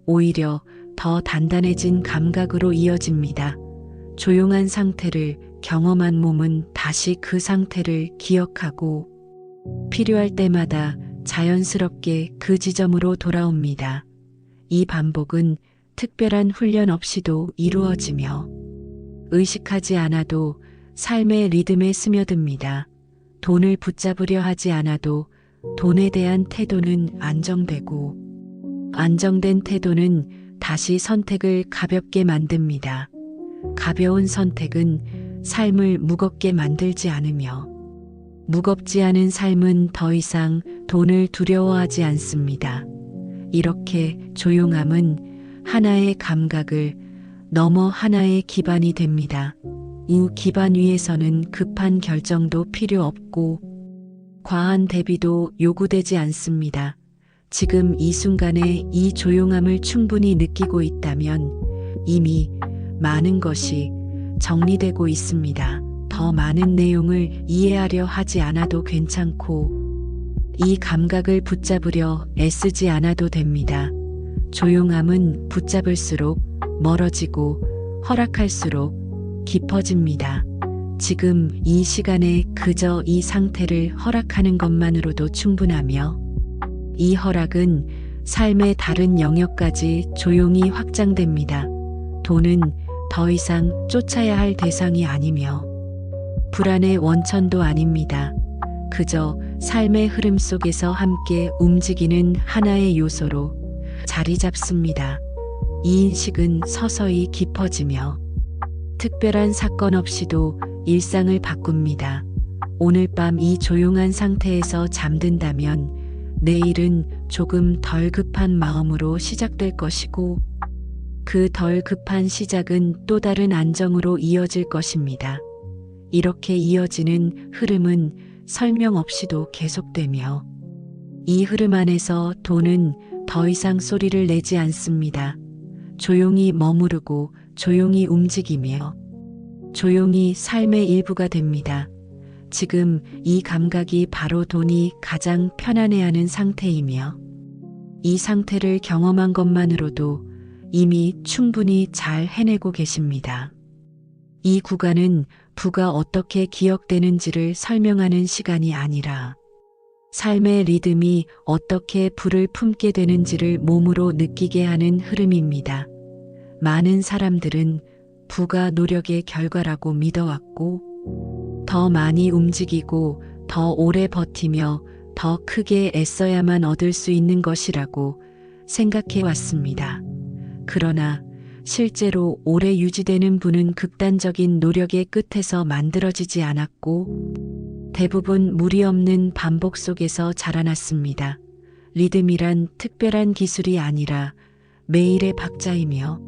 오히려 더 단단해진 감각으로 이어집니다. 조용한 상태를 경험한 몸은 다시 그 상태를 기억하고 필요할 때마다 자연스럽게 그 지점으로 돌아옵니다. 이 반복은 특별한 훈련 없이도 이루어지며 의식하지 않아도 삶의 리듬에 스며듭니다. 돈을 붙잡으려 하지 않아도 돈에 대한 태도는 안정되고 안정된 태도는 다시 선택을 가볍게 만듭니다. 가벼운 선택은 삶을 무겁게 만들지 않으며 무겁지 않은 삶은 더 이상 돈을 두려워하지 않습니다. 이렇게 조용함은 하나의 감각을 넘어 하나의 기반이 됩니다. 이 기반 위에서는 급한 결정도 필요 없고 과한 대비도 요구되지 않습니다. 지금 이 순간에 이 조용함을 충분히 느끼고 있다면 이미 많은 것이 정리되고 있습니다. 더 많은 내용을 이해하려 하지 않아도 괜찮고 이 감각을 붙잡으려 애쓰지 않아도 됩니다. 조용함은 붙잡을수록 멀어지고 허락할수록 깊어집니다. 지금 이 시간에 그저 이 상태를 허락하는 것만으로도 충분하며 이 허락은 삶의 다른 영역까지 조용히 확장됩니다. 돈은 더 이상 쫓아야 할 대상이 아니며 불안의 원천도 아닙니다. 그저 삶의 흐름 속에서 함께 움직이는 하나의 요소로 자리 잡습니다. 이 인식은 서서히 깊어지며 특별한 사건 없이도 일상을 바꿉니다. 오늘 밤 이 조용한 상태에서 잠든다면 내일은 조금 덜 급한 마음으로 시작될 것이고 그 덜 급한 시작은 또 다른 안정으로 이어질 것입니다. 이렇게 이어지는 흐름은 설명 없이도 계속되며 이 흐름 안에서 돈은 더 이상 소리를 내지 않습니다. 조용히 머무르고 조용히 움직이며 조용히 삶의 일부가 됩니다. 지금 이 감각이 바로 돈이 가장 편안해하는 상태이며 이 상태를 경험한 것만으로도 이미 충분히 잘 해내고 계십니다. 이 구간은 부가 어떻게 기억되는지를 설명하는 시간이 아니라 삶의 리듬이 어떻게 부를 품게 되는지를 몸으로 느끼게 하는 흐름입니다. 많은 사람들은 부가 노력의 결과라고 믿어왔고 더 많이 움직이고 더 오래 버티며 더 크게 애써야만 얻을 수 있는 것이라고 생각해 왔습니다. 그러나 실제로 오래 유지되는 부는 극단적인 노력의 끝에서 만들어지지 않았고 대부분 무리 없는 반복 속에서 자라났습니다. 리듬이란 특별한 기술이 아니라 매일의 박자이며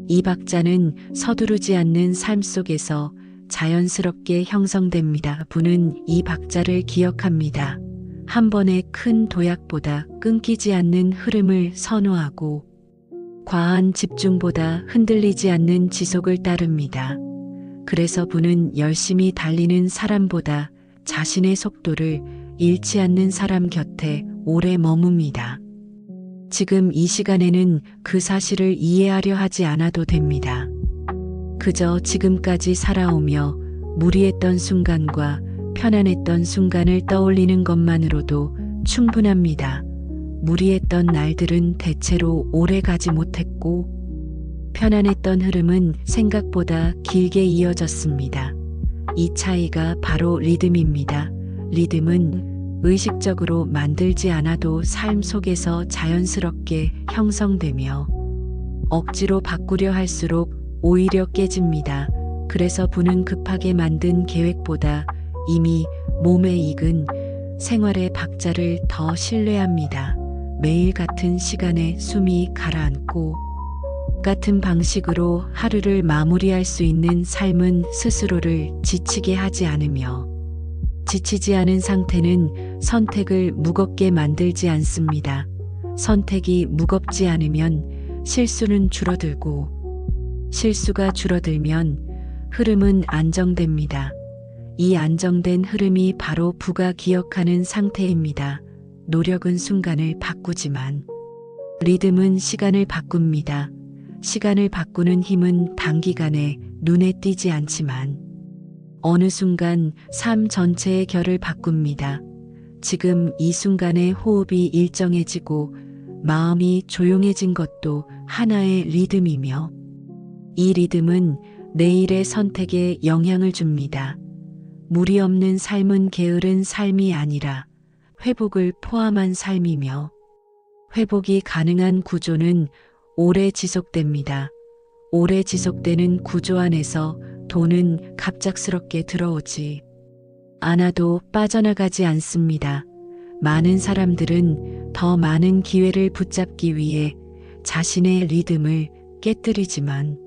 이 박자는 서두르지 않는 삶 속에서 자연스럽게 형성됩니다. 부는 이 박자를 기억합니다. 한 번의 큰 도약보다 끊기지 않는 흐름을 선호하고 과한 집중보다 흔들리지 않는 지속을 따릅니다. 그래서 부는 열심히 달리는 사람보다 자신의 속도를 잃지 않는 사람 곁에 오래 머뭅니다. 지금 이 시간에는 그 사실을 이해하려 하지 않아도 됩니다. 그저 지금까지 살아오며 무리했던 순간과 편안했던 순간을 떠올리는 것만으로도 충분합니다. 무리했던 날들은 대체로 오래 가지 못했고 편안했던 흐름은 생각보다 길게 이어졌습니다. 이 차이가 바로 리듬입니다. 리듬은 의식적으로 만들지 않아도 삶 속에서 자연스럽게 형성되며 억지로 바꾸려 할수록 오히려 깨집니다. 그래서 부는 급하게 만든 계획보다 이미 몸에 익은 생활의 박자를 더 신뢰합니다. 매일 같은 시간에 숨이 가라앉고 같은 방식으로 하루를 마무리할 수 있는 삶은 스스로를 지치게 하지 않으며 지치지 않은 상태는 선택을 무겁게 만들지 않습니다. 선택이 무겁지 않으면 실수는 줄어들고 실수가 줄어들면 흐름은 안정됩니다. 이 안정된 흐름이 바로 부가 기억하는 상태입니다. 노력은 순간을 바꾸지만 리듬은 시간을 바꿉니다. 시간을 바꾸는 힘은 단기간에 눈에 띄지 않지만 어느 순간 삶 전체의 결을 바꿉니다. 지금 이 순간의 호흡이 일정해지고 마음이 조용해진 것도 하나의 리듬이며 이 리듬은 내일의 선택에 영향을 줍니다. 무리 없는 삶은 게으른 삶이 아니라 회복을 포함한 삶이며 회복이 가능한 구조는 오래 지속됩니다. 오래 지속되는 구조 안에서 돈은 갑작스럽게 들어오지 않아도 빠져나가지 않습니다. 많은 사람들은 더 많은 기회를 붙잡기 위해 자신의 리듬을 깨뜨리지만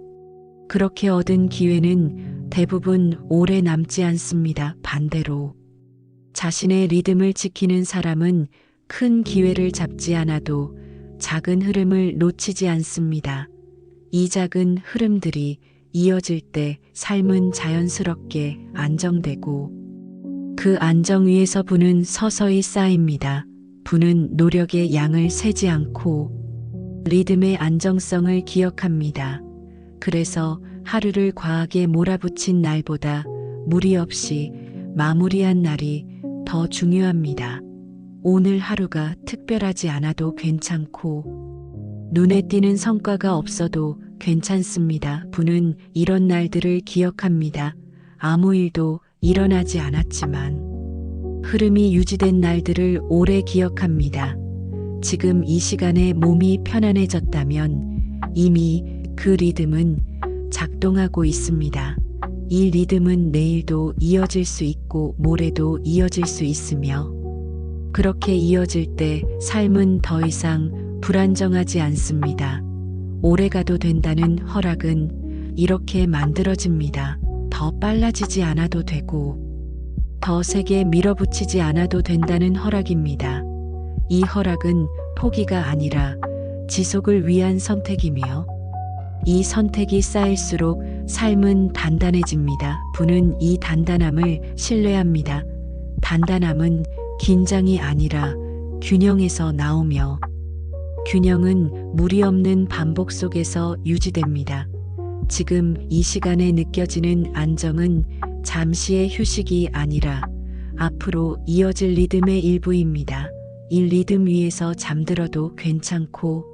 그렇게 얻은 기회는 대부분 오래 남지 않습니다. 반대로 자신의 리듬을 지키는 사람은 큰 기회를 잡지 않아도 작은 흐름을 놓치지 않습니다. 이 작은 흐름들이 이어질 때 삶은 자연스럽게 안정되고 그 안정 위에서 부는 서서히 쌓입니다. 부는 노력의 양을 세지 않고 리듬의 안정성을 기억합니다. 그래서 하루를 과하게 몰아붙인 날보다 무리 없이 마무리한 날이 더 중요합니다. 오늘 하루가 특별하지 않아도 괜찮고 눈에 띄는 성과가 없어도 괜찮습니다. 부는 이런 날들을 기억합니다. 아무 일도 일어나지 않았지만 흐름이 유지된 날들을 오래 기억합니다. 지금 이 시간에 몸이 편안해졌다면 이미 그 리듬은 작동하고 있습니다. 이 리듬은 내일도 이어질 수 있고 모레도 이어질 수 있으며 그렇게 이어질 때 삶은 더 이상 불안정하지 않습니다. 오래 가도 된다는 허락은 이렇게 만들어집니다. 더 빨라지지 않아도 되고 더 세게 밀어붙이지 않아도 된다는 허락입니다. 이 허락은 포기가 아니라 지속을 위한 선택이며 이 선택이 쌓일수록 삶은 단단해집니다. 부는 이 단단함을 신뢰합니다. 단단함은 긴장이 아니라 균형에서 나오며 균형은 무리 없는 반복 속에서 유지됩니다. 지금 이 시간에 느껴지는 안정은 잠시의 휴식이 아니라 앞으로 이어질 리듬의 일부입니다. 이 리듬 위에서 잠들어도 괜찮고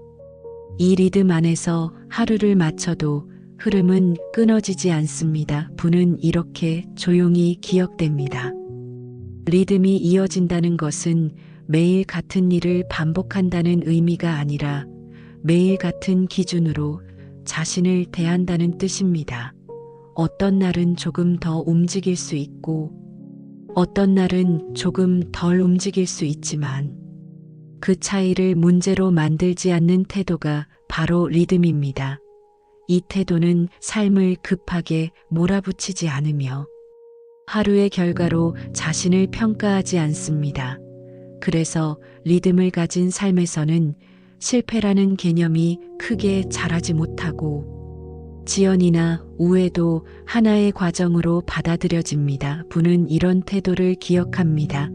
이 리듬 안에서 하루를 마쳐도 흐름은 끊어지지 않습니다. 부는 이렇게 조용히 기억됩니다. 리듬이 이어진다는 것은 매일 같은 일을 반복한다는 의미가 아니라 매일 같은 기준으로 자신을 대한다는 뜻입니다. 어떤 날은 조금 더 움직일 수 있고 어떤 날은 조금 덜 움직일 수 있지만 그 차이를 문제로 만들지 않는 태도가 바로 리듬입니다. 이 태도는 삶을 급하게 몰아붙이지 않으며 하루의 결과로 자신을 평가하지 않습니다. 그래서 리듬을 가진 삶에서는 실패라는 개념이 크게 자라지 못하고 지연이나 우회도 하나의 과정으로 받아들여집니다. 부는 이런 태도를 기억합니다.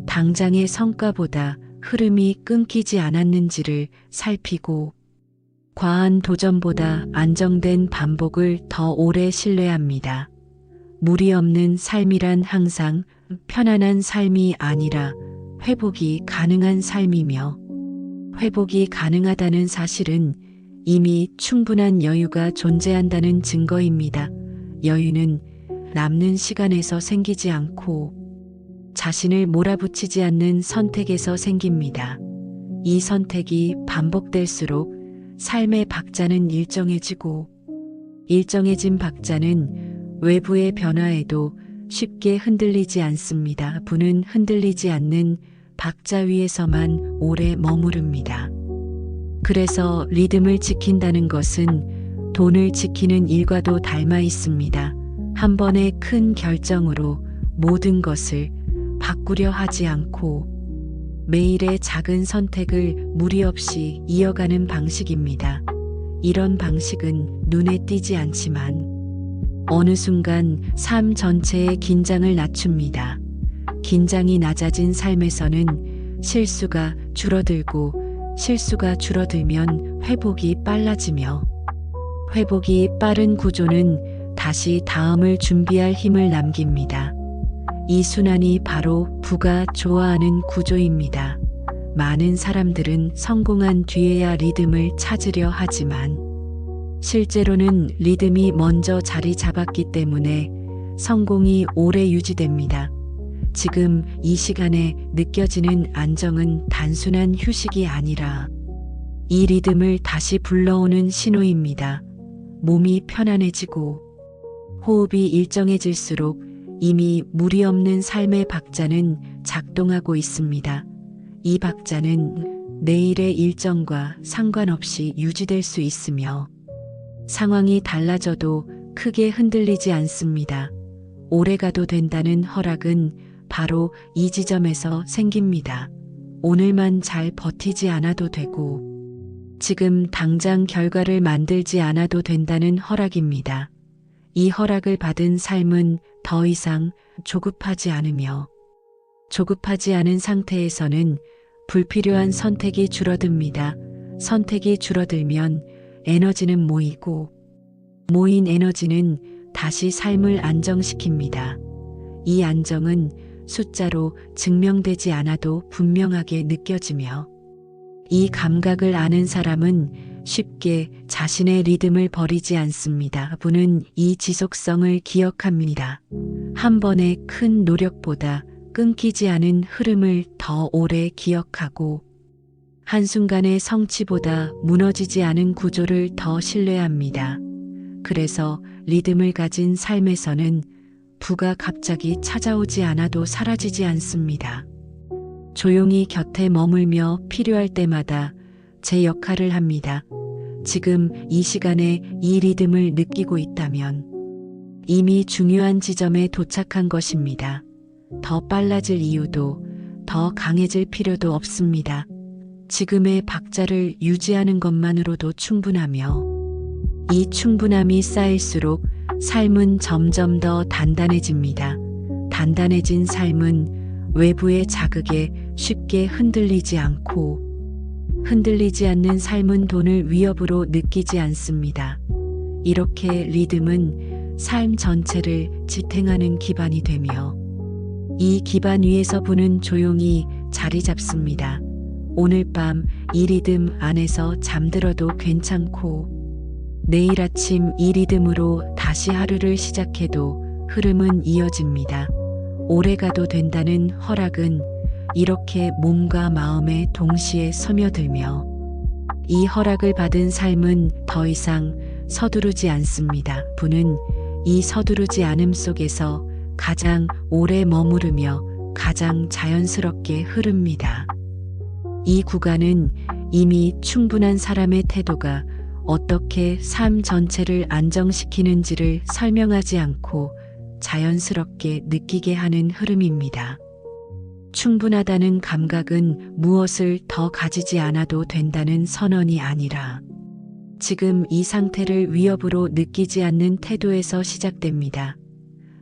당장의 성과보다 흐름이 끊기지 않았는지를 살피고 과한 도전보다 안정된 반복을 더 오래 신뢰합니다. 무리 없는 삶이란 항상 편안한 삶이 아니라 회복이 가능한 삶이며 회복이 가능하다는 사실은 이미 충분한 여유가 존재한다는 증거입니다. 여유는 남는 시간에서 생기지 않고 자신을 몰아붙이지 않는 선택에서 생깁니다. 이 선택이 반복될수록 삶의 박자는 일정해지고 일정해진 박자는 외부의 변화에도 쉽게 흔들리지 않습니다. 부는 흔들리지 않는 박자 위에서만 오래 머무릅니다. 그래서 리듬을 지킨다는 것은 돈을 지키는 일과도 닮아 있습니다. 한 번의 큰 결정으로 모든 것을 바꾸려 하지 않고 매일의 작은 선택을 무리 없이 이어가는 방식입니다. 이런 방식은 눈에 띄지 않지만 어느 순간 삶 전체의 긴장을 낮춥니다. 긴장이 낮아진 삶에서는 실수가 줄어들고 실수가 줄어들면 회복이 빨라지며 회복이 빠른 구조는 다시 다음을 준비할 힘을 남깁니다. 이 순환이 바로 부가 좋아하는 구조입니다. 많은 사람들은 성공한 뒤에야 리듬을 찾으려 하지만 실제로는 리듬이 먼저 자리 잡았기 때문에 성공이 오래 유지됩니다. 지금 이 시간에 느껴지는 안정은 단순한 휴식이 아니라 이 리듬을 다시 불러오는 신호입니다. 몸이 편안해지고 호흡이 일정해질수록 이미 무리 없는 삶의 박자는 작동하고 있습니다. 이 박자는 내일의 일정과 상관없이 유지될 수 있으며 상황이 달라져도 크게 흔들리지 않습니다. 오래가도 된다는 허락은 바로 이 지점에서 생깁니다. 오늘만 잘 버티지 않아도 되고 지금 당장 결과를 만들지 않아도 된다는 허락입니다. 이 허락을 받은 삶은 더 이상 조급하지 않으며 조급하지 않은 상태에서는 불필요한 선택이 줄어듭니다. 선택이 줄어들면 에너지는 모이고 모인 에너지는 다시 삶을 안정시킵니다. 이 안정은 숫자로 증명되지 않아도 분명하게 느껴지며 이 감각을 아는 사람은 쉽게 자신의 리듬을 버리지 않습니다. 분은 이 지속성을 기억합니다. 한 번의 큰 노력보다 끊기지 않은 흐름을 더 오래 기억하고 한순간의 성취보다 무너지지 않은 구조를 더 신뢰합니다. 그래서 리듬을 가진 삶에서는 부가 갑자기 찾아오지 않아도 사라지지 않습니다. 조용히 곁에 머물며 필요할 때마다 제 역할을 합니다. 지금 이 시간에 이 리듬을 느끼고 있다면 이미 중요한 지점에 도착한 것입니다. 더 빨라질 이유도 더 강해질 필요도 없습니다. 지금의 박자를 유지하는 것만으로도 충분하며 이 충분함이 쌓일수록 삶은 점점 더 단단해집니다. 단단해진 삶은 외부의 자극에 쉽게 흔들리지 않고 흔들리지 않는 삶은 돈을 위협으로 느끼지 않습니다. 이렇게 리듬은 삶 전체를 지탱하는 기반이 되며 이 기반 위에서 부는 조용히 자리 잡습니다. 오늘 밤 이 리듬 안에서 잠들어도 괜찮고 내일 아침 이 리듬으로 다시 하루를 시작해도 흐름은 이어집니다. 오래가도 된다는 허락은 이렇게 몸과 마음에 동시에 스며들며 이 허락을 받은 삶은 더 이상 서두르지 않습니다. 부는 이 서두르지 않음 속에서 가장 오래 머무르며 가장 자연스럽게 흐릅니다. 이 구간은 이미 충분한 사람의 태도가 어떻게 삶 전체를 안정시키는지를 설명하지 않고 자연스럽게 느끼게 하는 흐름입니다. 충분하다는 감각은 무엇을 더 가지지 않아도 된다는 선언이 아니라 지금 이 상태를 위협으로 느끼지 않는 태도에서 시작됩니다.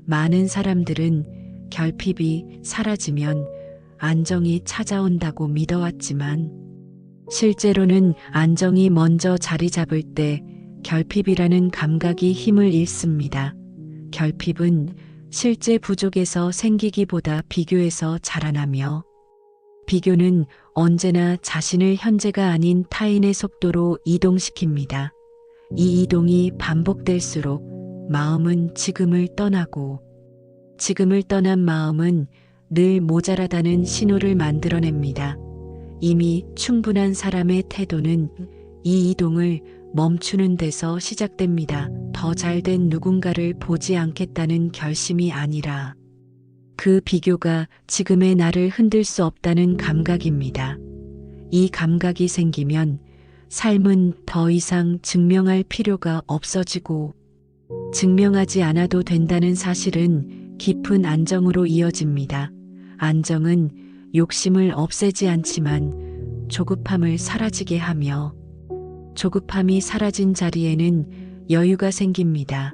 많은 사람들은 결핍이 사라지면 안정이 찾아온다고 믿어왔지만 실제로는 안정이 먼저 자리 잡을 때 결핍이라는 감각이 힘을 잃습니다. 결핍은 실제 부족에서 생기기보다 비교에서 자라나며 비교는 언제나 자신을 현재가 아닌 타인의 속도로 이동시킵니다. 이 이동이 반복될수록 마음은 지금을 떠나고 지금을 떠난 마음은 늘 모자라다는 신호를 만들어냅니다. 이미 충분한 사람의 태도는 이 이동을 멈추는 데서 시작됩니다. 더 잘된 누군가를 보지 않겠다는 결심이 아니라 그 비교가 지금의 나를 흔들 수 없다는 감각입니다. 이 감각이 생기면 삶은 더 이상 증명할 필요가 없어지고 증명하지 않아도 된다는 사실은 깊은 안정으로 이어집니다. 안정은 욕심을 없애지 않지만 조급함을 사라지게 하며 조급함이 사라진 자리에는 여유가 생깁니다.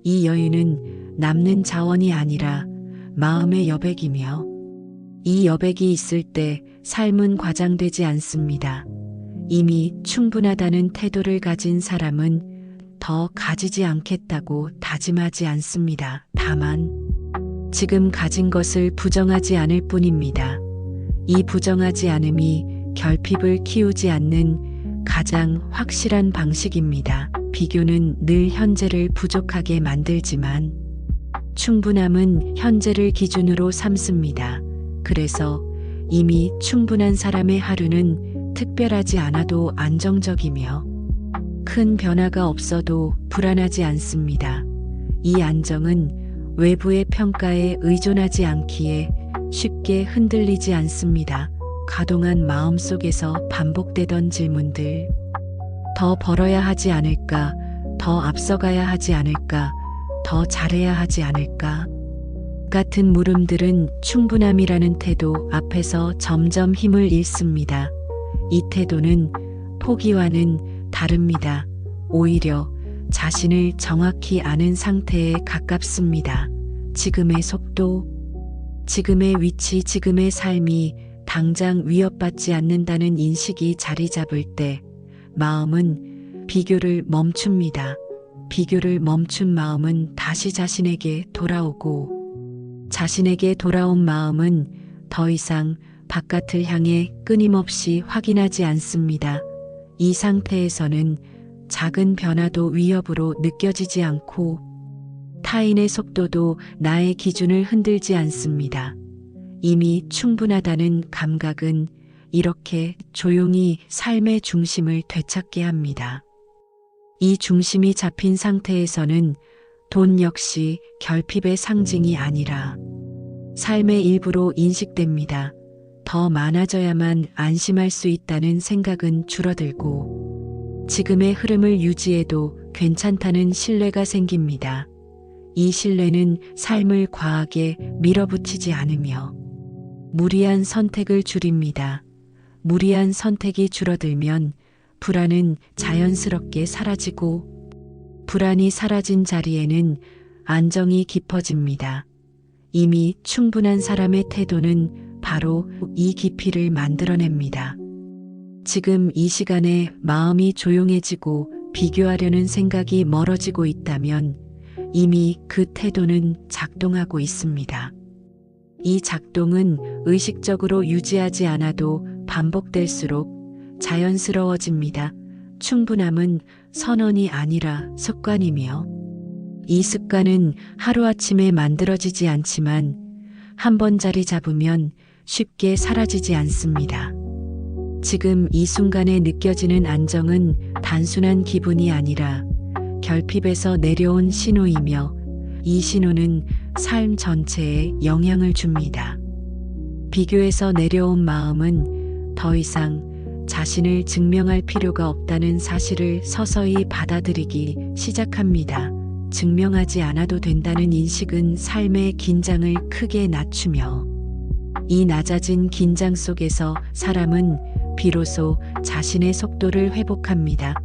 이 여유는 남는 자원이 아니라 마음의 여백이며 이 여백이 있을 때 삶은 과장되지 않습니다. 이미 충분하다는 태도를 가진 사람은 더 가지지 않겠다고 다짐하지 않습니다. 다만 지금 가진 것을 부정하지 않을 뿐입니다. 이 부정하지 않음이 결핍을 키우지 않는 가장 확실한 방식입니다. 비교는 늘 현재를 부족하게 만들지만 충분함은 현재를 기준으로 삼습니다. 그래서 이미 충분한 사람의 하루는 특별하지 않아도 안정적이며 큰 변화가 없어도 불안하지 않습니다. 이 안정은 외부의 평가에 의존하지 않기에 쉽게 흔들리지 않습니다. 가동한 마음 속에서 반복되던 질문들. 더 벌어야 하지 않을까? 더 앞서가야 하지 않을까? 더 잘해야 하지 않을까? 같은 물음들은 충분함이라는 태도 앞에서 점점 힘을 잃습니다. 이 태도는 포기와는 다릅니다. 오히려 자신을 정확히 아는 상태에 가깝습니다. 지금의 속도, 지금의 위치, 지금의 삶이 당장 위협받지 않는다는 인식이 자리 잡을 때 마음은 비교를 멈춥니다. 비교를 멈춘 마음은 다시 자신에게 돌아오고 자신에게 돌아온 마음은 더 이상 바깥을 향해 끊임없이 확인하지 않습니다. 이 상태에서는 작은 변화도 위협으로 느껴지지 않고 타인의 속도도 나의 기준을 흔들지 않습니다. 이미 충분하다는 감각은 이렇게 조용히 삶의 중심을 되찾게 합니다. 이 중심이 잡힌 상태에서는 돈 역시 결핍의 상징이 아니라 삶의 일부로 인식됩니다. 더 많아져야만 안심할 수 있다는 생각은 줄어들고 지금의 흐름을 유지해도 괜찮다는 신뢰가 생깁니다. 이 신뢰는 삶을 과하게 밀어붙이지 않으며 무리한 선택을 줄입니다. 무리한 선택이 줄어들면 불안은 자연스럽게 사라지고 불안이 사라진 자리에는 안정이 깊어집니다. 이미 충분한 사람의 태도는 바로 이 깊이를 만들어냅니다. 지금 이 시간에 마음이 조용해지고 비교하려는 생각이 멀어지고 있다면 이미 그 태도는 작동하고 있습니다. 이 작동은 의식적으로 유지하지 않아도 반복될수록 자연스러워집니다. 충분함은 선언이 아니라 습관이며 이 습관은 하루아침에 만들어지지 않지만 한 번 자리 잡으면 쉽게 사라지지 않습니다. 지금 이 순간에 느껴지는 안정은 단순한 기분이 아니라 결핍에서 내려온 신호이며 이 신호는 삶 전체에 영향을 줍니다. 비교에서 내려온 마음은 더 이상 자신을 증명할 필요가 없다는 사실을 서서히 받아들이기 시작합니다. 증명하지 않아도 된다는 인식은 삶의 긴장을 크게 낮추며 이 낮아진 긴장 속에서 사람은 비로소 자신의 속도를 회복합니다.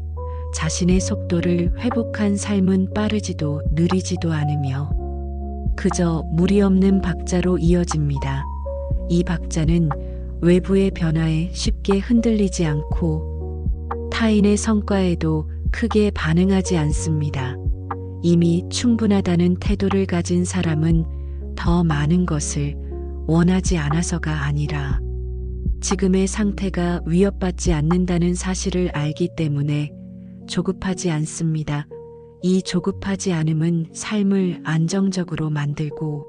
자신의 속도를 회복한 삶은 빠르지도 느리지도 않으며 그저 무리 없는 박자로 이어집니다. 이 박자는 외부의 변화에 쉽게 흔들리지 않고 타인의 성과에도 크게 반응하지 않습니다. 이미 충분하다는 태도를 가진 사람은 더 많은 것을 원하지 않아서가 아니라 지금의 상태가 위협받지 않는다는 사실을 알기 때문에 조급하지 않습니다. 이 조급하지 않음은 삶을 안정적으로 만들고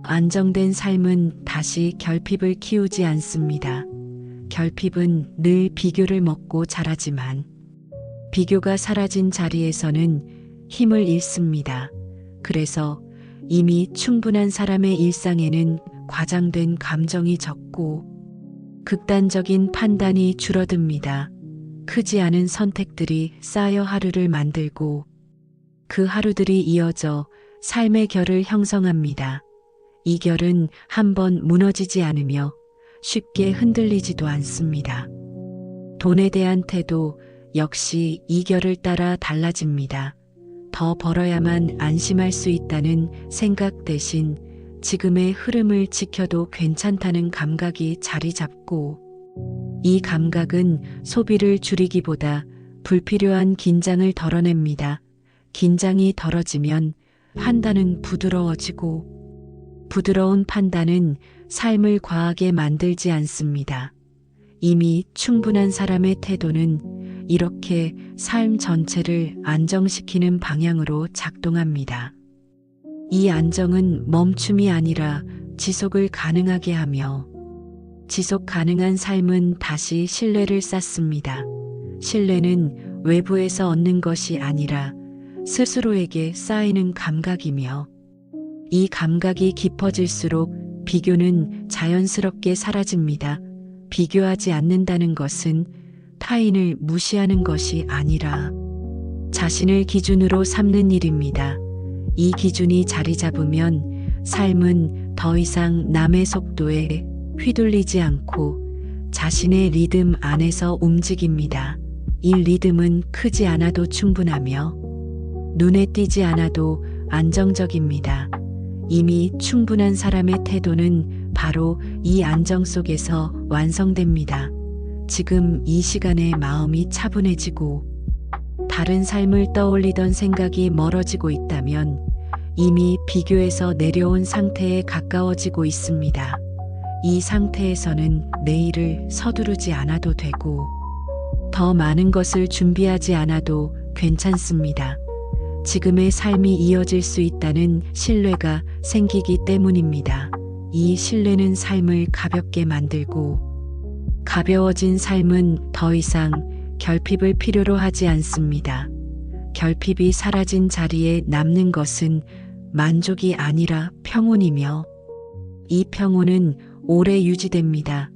안정된 삶은 다시 결핍을 키우지 않습니다. 결핍은 늘 비교를 먹고 자라지만 비교가 사라진 자리에서는 힘을 잃습니다. 그래서 이미 충분한 사람의 일상에는 과장된 감정이 적고 극단적인 판단이 줄어듭니다. 크지 않은 선택들이 쌓여 하루를 만들고 그 하루들이 이어져 삶의 결을 형성합니다. 이 결은 한번 무너지지 않으며 쉽게 흔들리지도 않습니다. 돈에 대한 태도 역시 이 결을 따라 달라집니다. 더 벌어야만 안심할 수 있다는 생각 대신 지금의 흐름을 지켜도 괜찮다는 감각이 자리 잡고 이 감각은 소비를 줄이기보다 불필요한 긴장을 덜어냅니다. 긴장이 덜어지면 판단은 부드러워지고 부드러운 판단은 삶을 과하게 만들지 않습니다. 이미 충분한 사람의 태도는 이렇게 삶 전체를 안정시키는 방향으로 작동합니다. 이 안정은 멈춤이 아니라 지속을 가능하게 하며, 지속 가능한 삶은 다시 신뢰를 쌓습니다. 신뢰는 외부에서 얻는 것이 아니라 스스로에게 쌓이는 감각이며, 이 감각이 깊어질수록 비교는 자연스럽게 사라집니다. 비교하지 않는다는 것은 타인을 무시하는 것이 아니라 자신을 기준으로 삼는 일입니다. 이 기준이 자리 잡으면 삶은 더 이상 남의 속도에 휘둘리지 않고 자신의 리듬 안에서 움직입니다. 이 리듬은 크지 않아도 충분하며 눈에 띄지 않아도 안정적입니다. 이미 충분한 사람의 태도는 바로 이 안정 속에서 완성됩니다. 지금 이 시간에 마음이 차분해지고 다른 삶을 떠올리던 생각이 멀어지고 있다면 이미 비교에서 내려온 상태에 가까워지고 있습니다. 이 상태에서는 내일을 서두르지 않아도 되고 더 많은 것을 준비하지 않아도 괜찮습니다. 지금의 삶이 이어질 수 있다는 신뢰가 생기기 때문입니다. 이 신뢰는 삶을 가볍게 만들고, 가벼워진 삶은 더 이상 결핍을 필요로 하지 않습니다. 결핍이 사라진 자리에 남는 것은 만족이 아니라 평온이며, 이 평온은 오래 유지됩니다.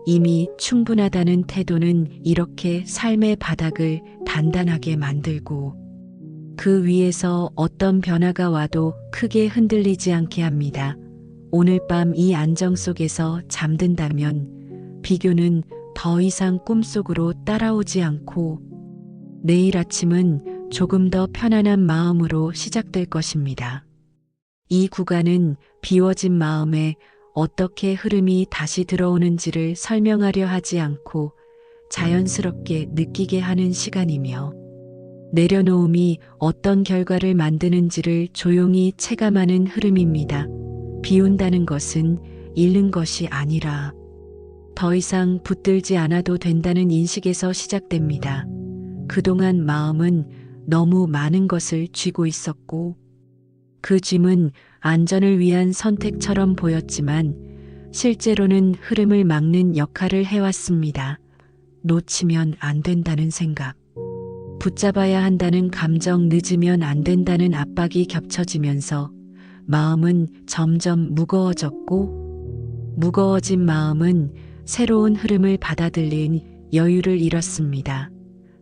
이미 충분하다는 태도는 이렇게 삶의 바닥을 단단하게 만들고 그 위에서 어떤 변화가 와도 크게 흔들리지 않게 합니다. 오늘 밤 이 안정 속에서 잠든다면 비교는 더 이상 꿈속으로 따라오지 않고 내일 아침은 조금 더 편안한 마음으로 시작될 것입니다. 이 구간은 비워진 마음에 어떻게 흐름이 다시 들어오는지를 설명하려 하지 않고 자연스럽게 느끼게 하는 시간이며, 내려놓음이 어떤 결과를 만드는지를 조용히 체감하는 흐름입니다. 비운다는 것은 잃는 것이 아니라 더 이상 붙들지 않아도 된다는 인식에서 시작됩니다. 그동안 마음은 너무 많은 것을 쥐고 있었고 그 짐은 안전을 위한 선택처럼 보였지만 실제로는 흐름을 막는 역할을 해왔습니다. 놓치면 안 된다는 생각, 붙잡아야 한다는 감정, 늦으면 안 된다는 압박이 겹쳐지면서 마음은 점점 무거워졌고, 무거워진 마음은 새로운 흐름을 받아들인 여유를 잃었습니다.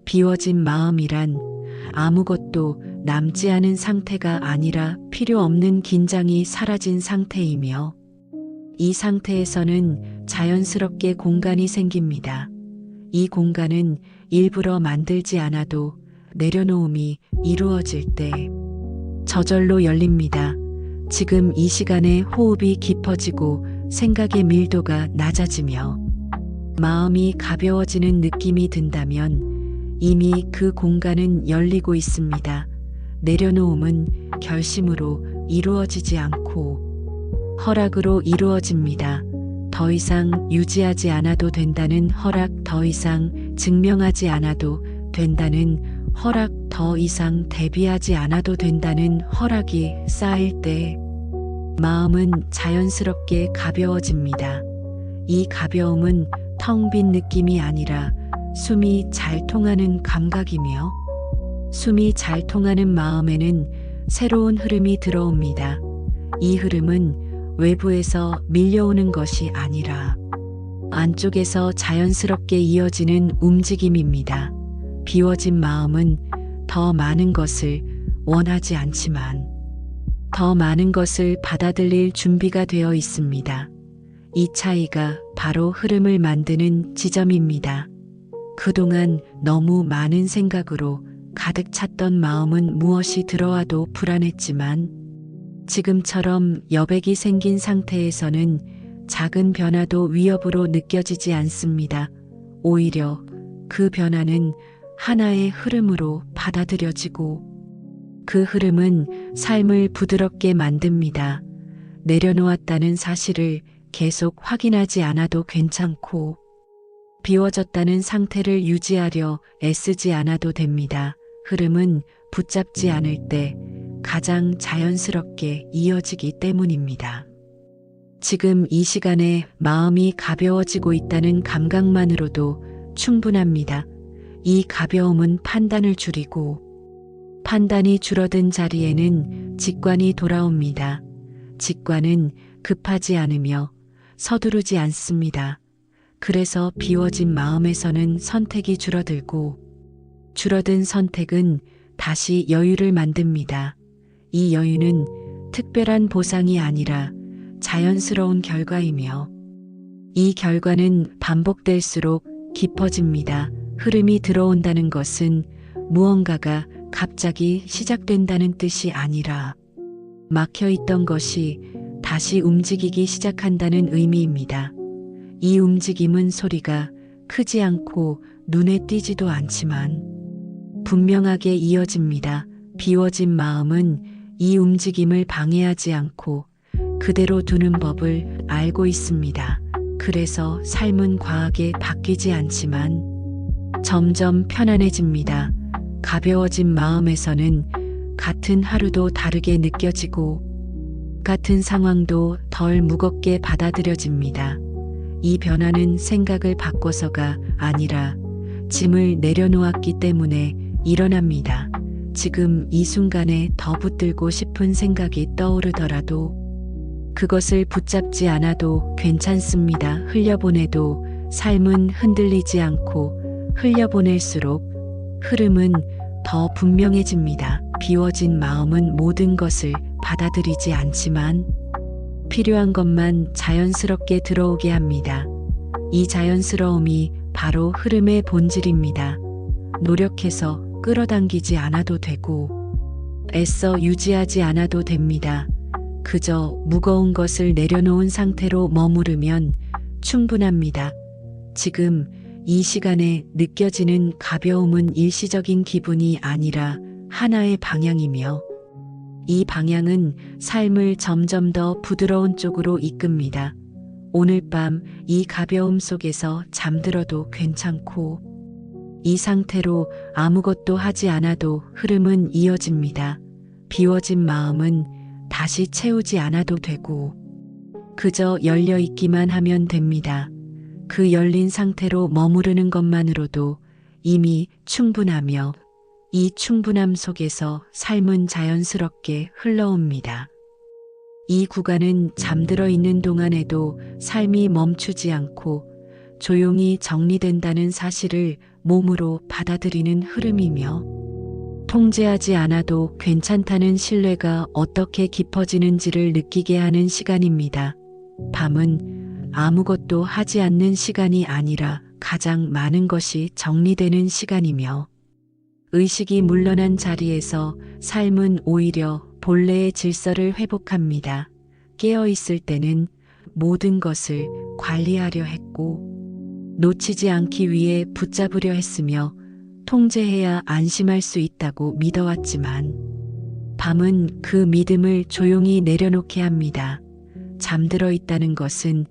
비워진 마음이란 아무것도 남지 않은 상태가 아니라 필요 없는 긴장이 사라진 상태이며, 이 상태에서는 자연스럽게 공간이 생깁니다. 이 공간은 일부러 만들지 않아도 내려놓음이 이루어질 때 저절로 열립니다. 지금 이 시간에 호흡이 깊어지고 생각의 밀도가 낮아지며 마음이 가벼워지는 느낌이 든다면 이미 그 공간은 열리고 있습니다. 내려놓음은 결심으로 이루어지지 않고 허락으로 이루어집니다. 더 이상 유지하지 않아도 된다는 허락, 더 이상 증명하지 않아도 된다는 허락, 더 이상 대비하지 않아도 된다는 허락이 쌓일 때 마음은 자연스럽게 가벼워집니다. 이 가벼움은 텅 빈 느낌이 아니라 숨이 잘 통하는 감각이며, 숨이 잘 통하는 마음에는 새로운 흐름이 들어옵니다. 이 흐름은 외부에서 밀려오는 것이 아니라 안쪽에서 자연스럽게 이어지는 움직임입니다. 비워진 마음은 더 많은 것을 원하지 않지만 더 많은 것을 받아들일 준비가 되어 있습니다. 이 차이가 바로 흐름을 만드는 지점입니다. 그동안 너무 많은 생각으로 가득 찼던 마음은 무엇이 들어와도 불안했지만 지금처럼 여백이 생긴 상태에서는 작은 변화도 위협으로 느껴지지 않습니다. 오히려 그 변화는 하나의 흐름으로 받아들여지고 그 흐름은 삶을 부드럽게 만듭니다. 내려놓았다는 사실을 계속 확인하지 않아도 괜찮고 비워졌다는 상태를 유지하려 애쓰지 않아도 됩니다. 흐름은 붙잡지 않을 때 가장 자연스럽게 이어지기 때문입니다. 지금 이 시간에 마음이 가벼워지고 있다는 감각만으로도 충분합니다. 이 가벼움은 판단을 줄이고 판단이 줄어든 자리에는 직관이 돌아옵니다. 직관은 급하지 않으며 서두르지 않습니다. 그래서 비워진 마음에서는 선택이 줄어들고 줄어든 선택은 다시 여유를 만듭니다. 이 여유는 특별한 보상이 아니라 자연스러운 결과이며 이 결과는 반복될수록 깊어집니다. 흐름이 들어온다는 것은 무언가가 갑자기 시작된다는 뜻이 아니라 막혀있던 것이 다시 움직이기 시작한다는 의미입니다. 이 움직임은 소리가 크지 않고 눈에 띄지도 않지만 분명하게 이어집니다. 비워진 마음은 이 움직임을 방해하지 않고 그대로 두는 법을 알고 있습니다. 그래서 삶은 과하게 바뀌지 않지만 점점 편안해집니다. 가벼워진 마음에서는 같은 하루도 다르게 느껴지고 같은 상황도 덜 무겁게 받아들여집니다. 이 변화는 생각을 바꿔서가 아니라 짐을 내려놓았기 때문에 일어납니다. 지금 이 순간에 더 붙들고 싶은 생각이 떠오르더라도 그것을 붙잡지 않아도 괜찮습니다. 흘려보내도 삶은 흔들리지 않고 흘려보낼수록 흐름은 더 분명해집니다. 비워진 마음은 모든 것을 받아들이지 않지만 필요한 것만 자연스럽게 들어오게 합니다. 이 자연스러움이 바로 흐름의 본질입니다. 노력해서 끌어당기지 않아도 되고 애써 유지하지 않아도 됩니다. 그저 무거운 것을 내려놓은 상태로 머무르면 충분합니다. 지금 이 시간에 느껴지는 가벼움은 일시적인 기분이 아니라 하나의 방향이며 이 방향은 삶을 점점 더 부드러운 쪽으로 이끕니다. 오늘 밤 이 가벼움 속에서 잠들어도 괜찮고 이 상태로 아무것도 하지 않아도 흐름은 이어집니다. 비워진 마음은 다시 채우지 않아도 되고 그저 열려 있기만 하면 됩니다. 그 열린 상태로 머무르는 것만으로도 이미 충분하며 이 충분함 속에서 삶은 자연스럽게 흘러옵니다. 이 구간은 잠들어 있는 동안에도 삶이 멈추지 않고 조용히 정리된다는 사실을 몸으로 받아들이는 흐름이며 통제하지 않아도 괜찮다는 신뢰가 어떻게 깊어지는지를 느끼게 하는 시간입니다. 밤은 아무것도 하지 않는 시간이 아니라 가장 많은 것이 정리되는 시간이며 의식이 물러난 자리에서 삶은 오히려 본래의 질서를 회복합니다. 깨어있을 때는 모든 것을 관리하려 했고 놓치지 않기 위해 붙잡으려 했으며 통제해야 안심할 수 있다고 믿어왔지만 밤은 그 믿음을 조용히 내려놓게 합니다. 잠들어 있다는 것은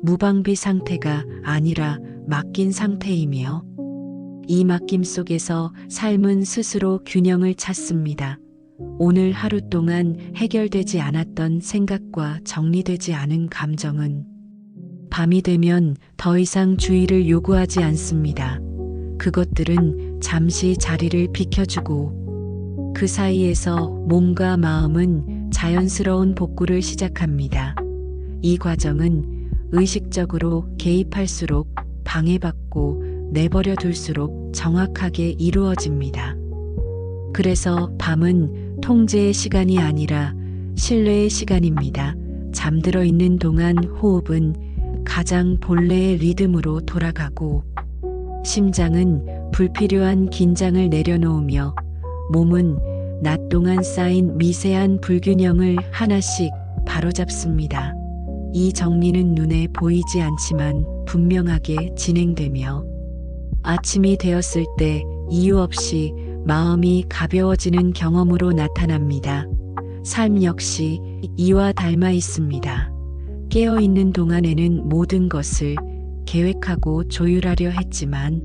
무방비 상태가 아니라 맡긴 상태이며 이 맡김 속에서 삶은 스스로 균형을 찾습니다. 오늘 하루 동안 해결되지 않았던 생각과 정리되지 않은 감정은 밤이 되면 더 이상 주의를 요구하지 않습니다. 그것들은 잠시 자리를 비켜주고 그 사이에서 몸과 마음은 자연스러운 복구를 시작합니다. 이 과정은 의식적으로 개입할수록 방해받고 내버려 둘수록 정확하게 이루어집니다. 그래서 밤은 통제의 시간이 아니라 신뢰의 시간입니다. 잠들어 있는 동안 호흡은 가장 본래의 리듬으로 돌아가고 심장은 불필요한 긴장을 내려놓으며 몸은 낮 동안 쌓인 미세한 불균형을 하나씩 바로잡습니다. 이 정리는 눈에 보이지 않지만 분명하게 진행되며 아침이 되었을 때 이유 없이 마음이 가벼워지는 경험으로 나타납니다. 삶 역시 이와 닮아 있습니다. 깨어있는 동안에는 모든 것을 계획하고 조율하려 했지만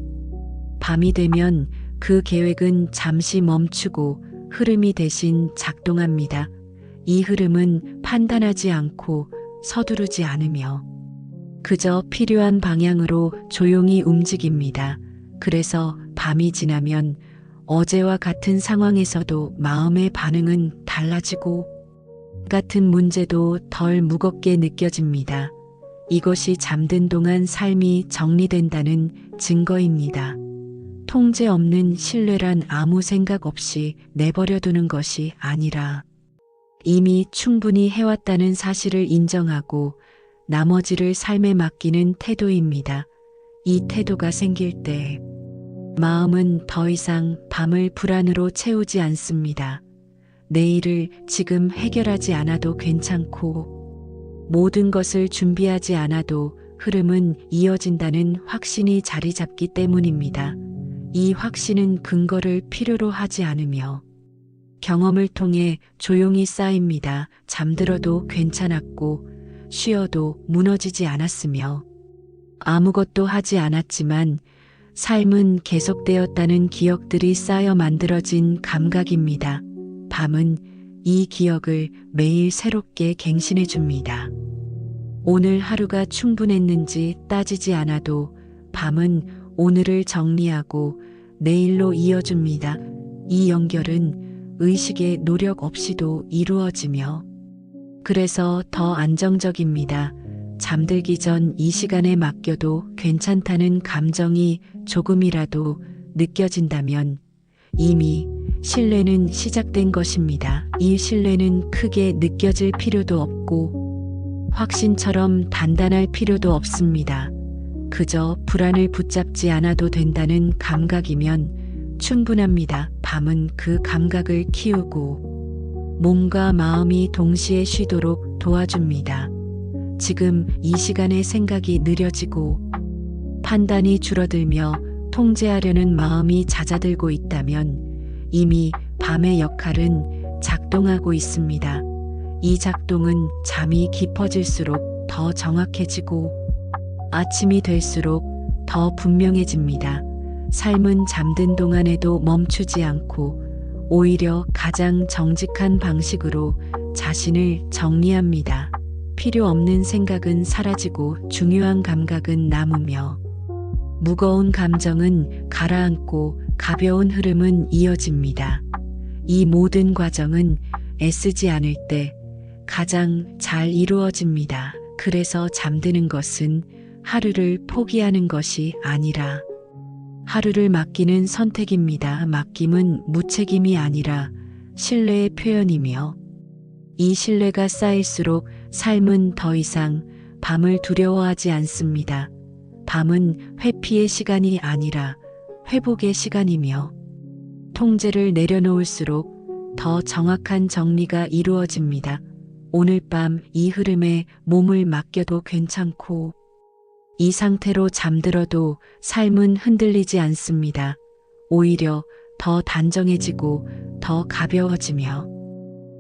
밤이 되면 그 계획은 잠시 멈추고 흐름이 대신 작동합니다. 이 흐름은 판단하지 않고 서두르지 않으며 그저 필요한 방향으로 조용히 움직입니다. 그래서 밤이 지나면 어제와 같은 상황에서도 마음의 반응은 달라지고 같은 문제도 덜 무겁게 느껴집니다. 이것이 잠든 동안 삶이 정리된다는 증거입니다. 통제 없는 신뢰란 아무 생각 없이 내버려 두는 것이 아니라 이미 충분히 해왔다는 사실을 인정하고 나머지를 삶에 맡기는 태도입니다. 이 태도가 생길 때 마음은 더 이상 밤을 불안으로 채우지 않습니다. 내일을 지금 해결하지 않아도 괜찮고 모든 것을 준비하지 않아도 흐름은 이어진다는 확신이 자리 잡기 때문입니다. 이 확신은 근거를 필요로 하지 않으며 경험을 통해 조용히 쌓입니다. 잠들어도 괜찮았고 쉬어도 무너지지 않았으며 아무것도 하지 않았지만 삶은 계속되었다는 기억들이 쌓여 만들어진 감각입니다. 밤은 이 기억을 매일 새롭게 갱신해 줍니다. 오늘 하루가 충분했는지 따지지 않아도 밤은 오늘을 정리하고 내일로 이어줍니다. 이 연결은 의식의 노력 없이도 이루어지며 그래서 더 안정적입니다. 잠들기 전 이 시간에 맡겨도 괜찮다는 감정이 조금이라도 느껴진다면 이미 신뢰는 시작된 것입니다. 이 신뢰는 크게 느껴질 필요도 없고 확신처럼 단단할 필요도 없습니다. 그저 불안을 붙잡지 않아도 된다는 감각이면 충분합니다. 밤은 그 감각을 키우고 몸과 마음이 동시에 쉬도록 도와줍니다. 지금 이 시간에 생각이 느려지고 판단이 줄어들며 통제하려는 마음이 잦아들고 있다면 이미 밤의 역할은 작동하고 있습니다. 이 작동은 잠이 깊어질수록 더 정확해지고 아침이 될수록 더 분명해집니다. 삶은 잠든 동안에도 멈추지 않고 오히려 가장 정직한 방식으로 자신을 정리합니다. 필요 없는 생각은 사라지고 중요한 감각은 남으며 무거운 감정은 가라앉고 가벼운 흐름은 이어집니다. 이 모든 과정은 애쓰지 않을 때 가장 잘 이루어집니다. 그래서 잠드는 것은 하루를 포기하는 것이 아니라 하루를 맡기는 선택입니다. 맡김은 무책임이 아니라 신뢰의 표현이며 이 신뢰가 쌓일수록 삶은 더 이상 밤을 두려워하지 않습니다. 밤은 회피의 시간이 아니라 회복의 시간이며 통제를 내려놓을수록 더 정확한 정리가 이루어집니다. 오늘 밤 이 흐름에 몸을 맡겨도 괜찮고 이 상태로 잠들어도 삶은 흔들리지 않습니다. 오히려 더 단정해지고 더 가벼워지며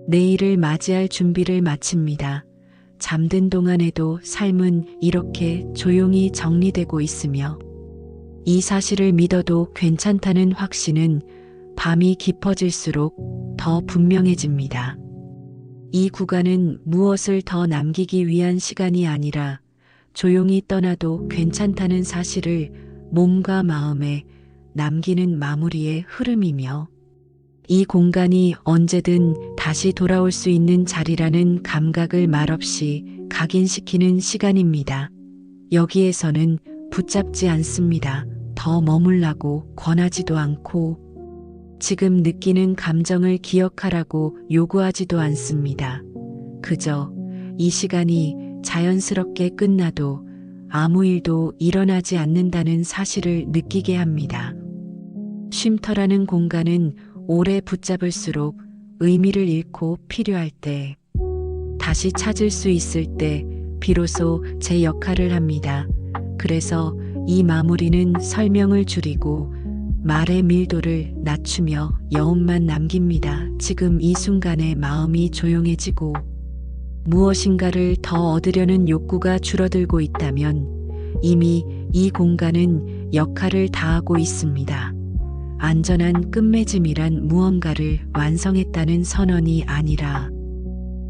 내일을 맞이할 준비를 마칩니다. 잠든 동안에도 삶은 이렇게 조용히 정리되고 있으며 이 사실을 믿어도 괜찮다는 확신은 밤이 깊어질수록 더 분명해집니다. 이 구간은 무엇을 더 남기기 위한 시간이 아니라 조용히 떠나도 괜찮다는 사실을 몸과 마음에 남기는 마무리의 흐름이며 이 공간이 언제든 다시 돌아올 수 있는 자리라는 감각을 말없이 각인시키는 시간입니다. 여기에서는 붙잡지 않습니다. 더 머물라고 권하지도 않고 지금 느끼는 감정을 기억하라고 요구하지도 않습니다. 그저 이 시간이 자연스럽게 끝나도 아무 일도 일어나지 않는다는 사실을 느끼게 합니다. 쉼터라는 공간은 오래 붙잡을수록 의미를 잃고 필요할 때 다시 찾을 수 있을 때 비로소 제 역할을 합니다. 그래서 이 마무리는 설명을 줄이고 말의 밀도를 낮추며 여운만 남깁니다. 지금 이 순간에 마음이 조용해지고 무엇인가를 더 얻으려는 욕구가 줄어들고 있다면 이미 이 공간은 역할을 다하고 있습니다. 안전한 끝맺음이란 무언가를 완성했다는 선언이 아니라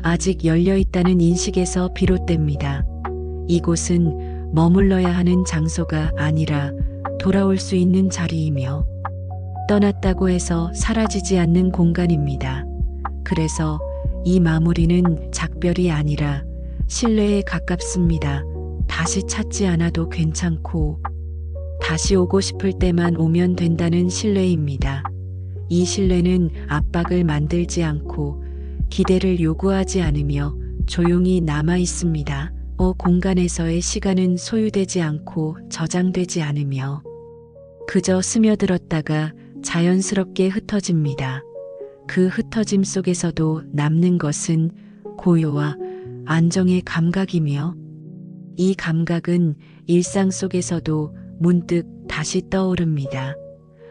아직 열려있다는 인식에서 비롯됩니다. 이곳은 머물러야 하는 장소가 아니라 돌아올 수 있는 자리이며 떠났다고 해서 사라지지 않는 공간입니다. 그래서 이 마무리는 작별이 아니라 신뢰에 가깝습니다. 다시 찾지 않아도 괜찮고 다시 오고 싶을 때만 오면 된다는 신뢰입니다. 이 신뢰는 압박을 만들지 않고 기대를 요구하지 않으며 조용히 남아 있습니다. 공간에서의 시간은 소유되지 않고 저장되지 않으며 그저 스며들었다가 자연스럽게 흩어집니다. 그 흩어짐 속에서도 남는 것은 고요와 안정의 감각이며 이 감각은 일상 속에서도 문득 다시 떠오릅니다.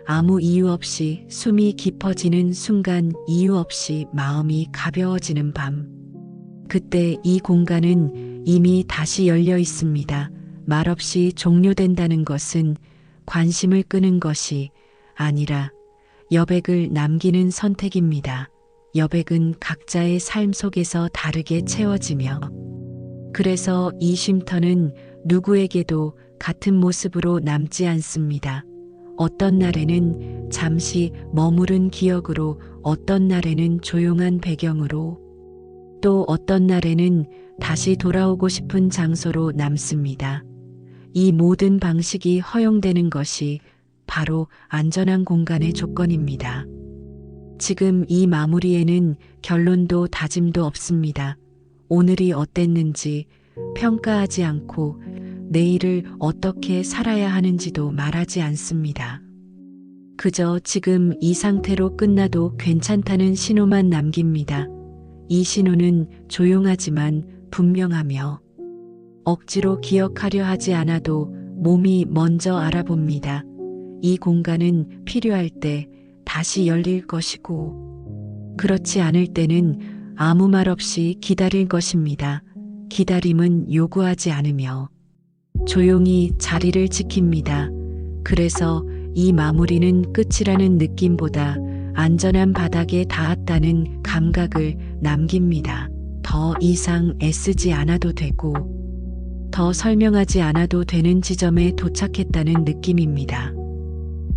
아무 이유 없이 숨이 깊어지는 순간, 이유 없이 마음이 가벼워지는 밤. 그때 이 공간은 이미 다시 열려 있습니다. 말없이 종료된다는 것은 관심을 끄는 것이 아니라 여백을 남기는 선택입니다. 여백은 각자의 삶 속에서 다르게 채워지며 그래서 이 쉼터는 누구에게도 같은 모습으로 남지 않습니다. 어떤 날에는 잠시 머무른 기억으로, 어떤 날에는 조용한 배경으로, 또 어떤 날에는 다시 돌아오고 싶은 장소로 남습니다. 이 모든 방식이 허용되는 것이 바로 안전한 공간의 조건입니다. 지금 이 마무리에는 결론도 다짐도 없습니다. 오늘이 어땠는지 평가하지 않고 내일을 어떻게 살아야 하는지도 말하지 않습니다. 그저 지금 이 상태로 끝나도 괜찮다는 신호만 남깁니다. 이 신호는 조용하지만 분명하며 억지로 기억하려 하지 않아도 몸이 먼저 알아봅니다. 이 공간은 필요할 때 다시 열릴 것이고 그렇지 않을 때는 아무 말 없이 기다릴 것입니다. 기다림은 요구하지 않으며 조용히 자리를 지킵니다. 그래서 이 마무리는 끝이라는 느낌보다 안전한 바닥에 닿았다는 감각을 남깁니다. 더 이상 애쓰지 않아도 되고 더 설명하지 않아도 되는 지점에 도착했다는 느낌입니다.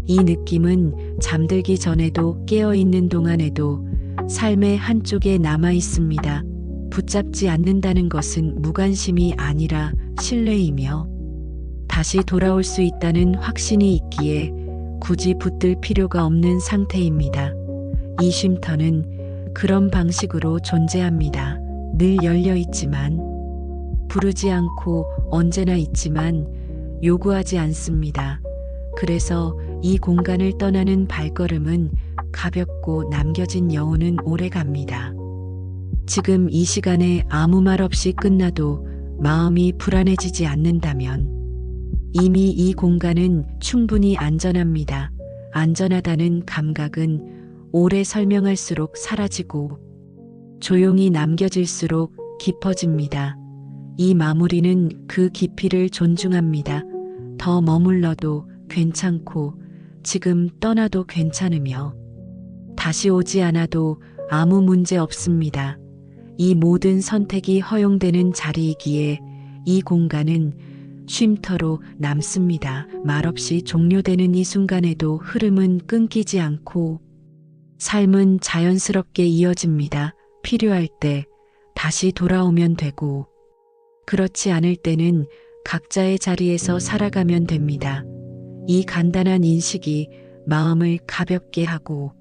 이 느낌은 잠들기 전에도 깨어있는 동안에도 삶의 한쪽에 남아 있습니다. 붙잡지 않는다는 것은 무관심이 아니라 신뢰이며 다시 돌아올 수 있다는 확신이 있기에 굳이 붙들 필요가 없는 상태입니다. 이 쉼터는 그런 방식으로 존재합니다. 늘 열려 있지만 부르지 않고 언제나 있지만 요구하지 않습니다. 그래서 이 공간을 떠나는 발걸음은 가볍고 남겨진 여운은 오래 갑니다. 지금 이 시간에 아무 말 없이 끝나도 마음이 불안해지지 않는다면 이미 이 공간은 충분히 안전합니다. 안전하다는 감각은 오래 설명할수록 사라지고 조용히 남겨질수록 깊어집니다. 이 마무리는 그 깊이를 존중합니다. 더 머물러도 괜찮고 지금 떠나도 괜찮으며 다시 오지 않아도 아무 문제 없습니다. 이 모든 선택이 허용되는 자리이기에 이 공간은 쉼터로 남습니다. 말없이 종료되는 이 순간에도 흐름은 끊기지 않고 삶은 자연스럽게 이어집니다. 필요할 때 다시 돌아오면 되고 그렇지 않을 때는 각자의 자리에서 살아가면 됩니다. 이 간단한 인식이 마음을 가볍게 하고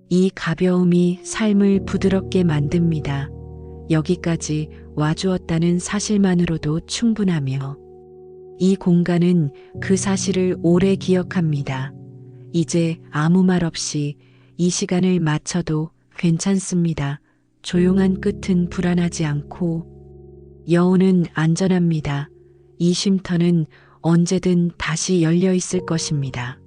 이 가벼움이 삶을 부드럽게 만듭니다. 여기까지 와주었다는 사실만으로도 충분하며 이 공간은 그 사실을 오래 기억합니다. 이제 아무 말 없이 이 시간을 마쳐도 괜찮습니다. 조용한 끝은 불안하지 않고 여운은 안전합니다. 이 쉼터는 언제든 다시 열려 있을 것입니다.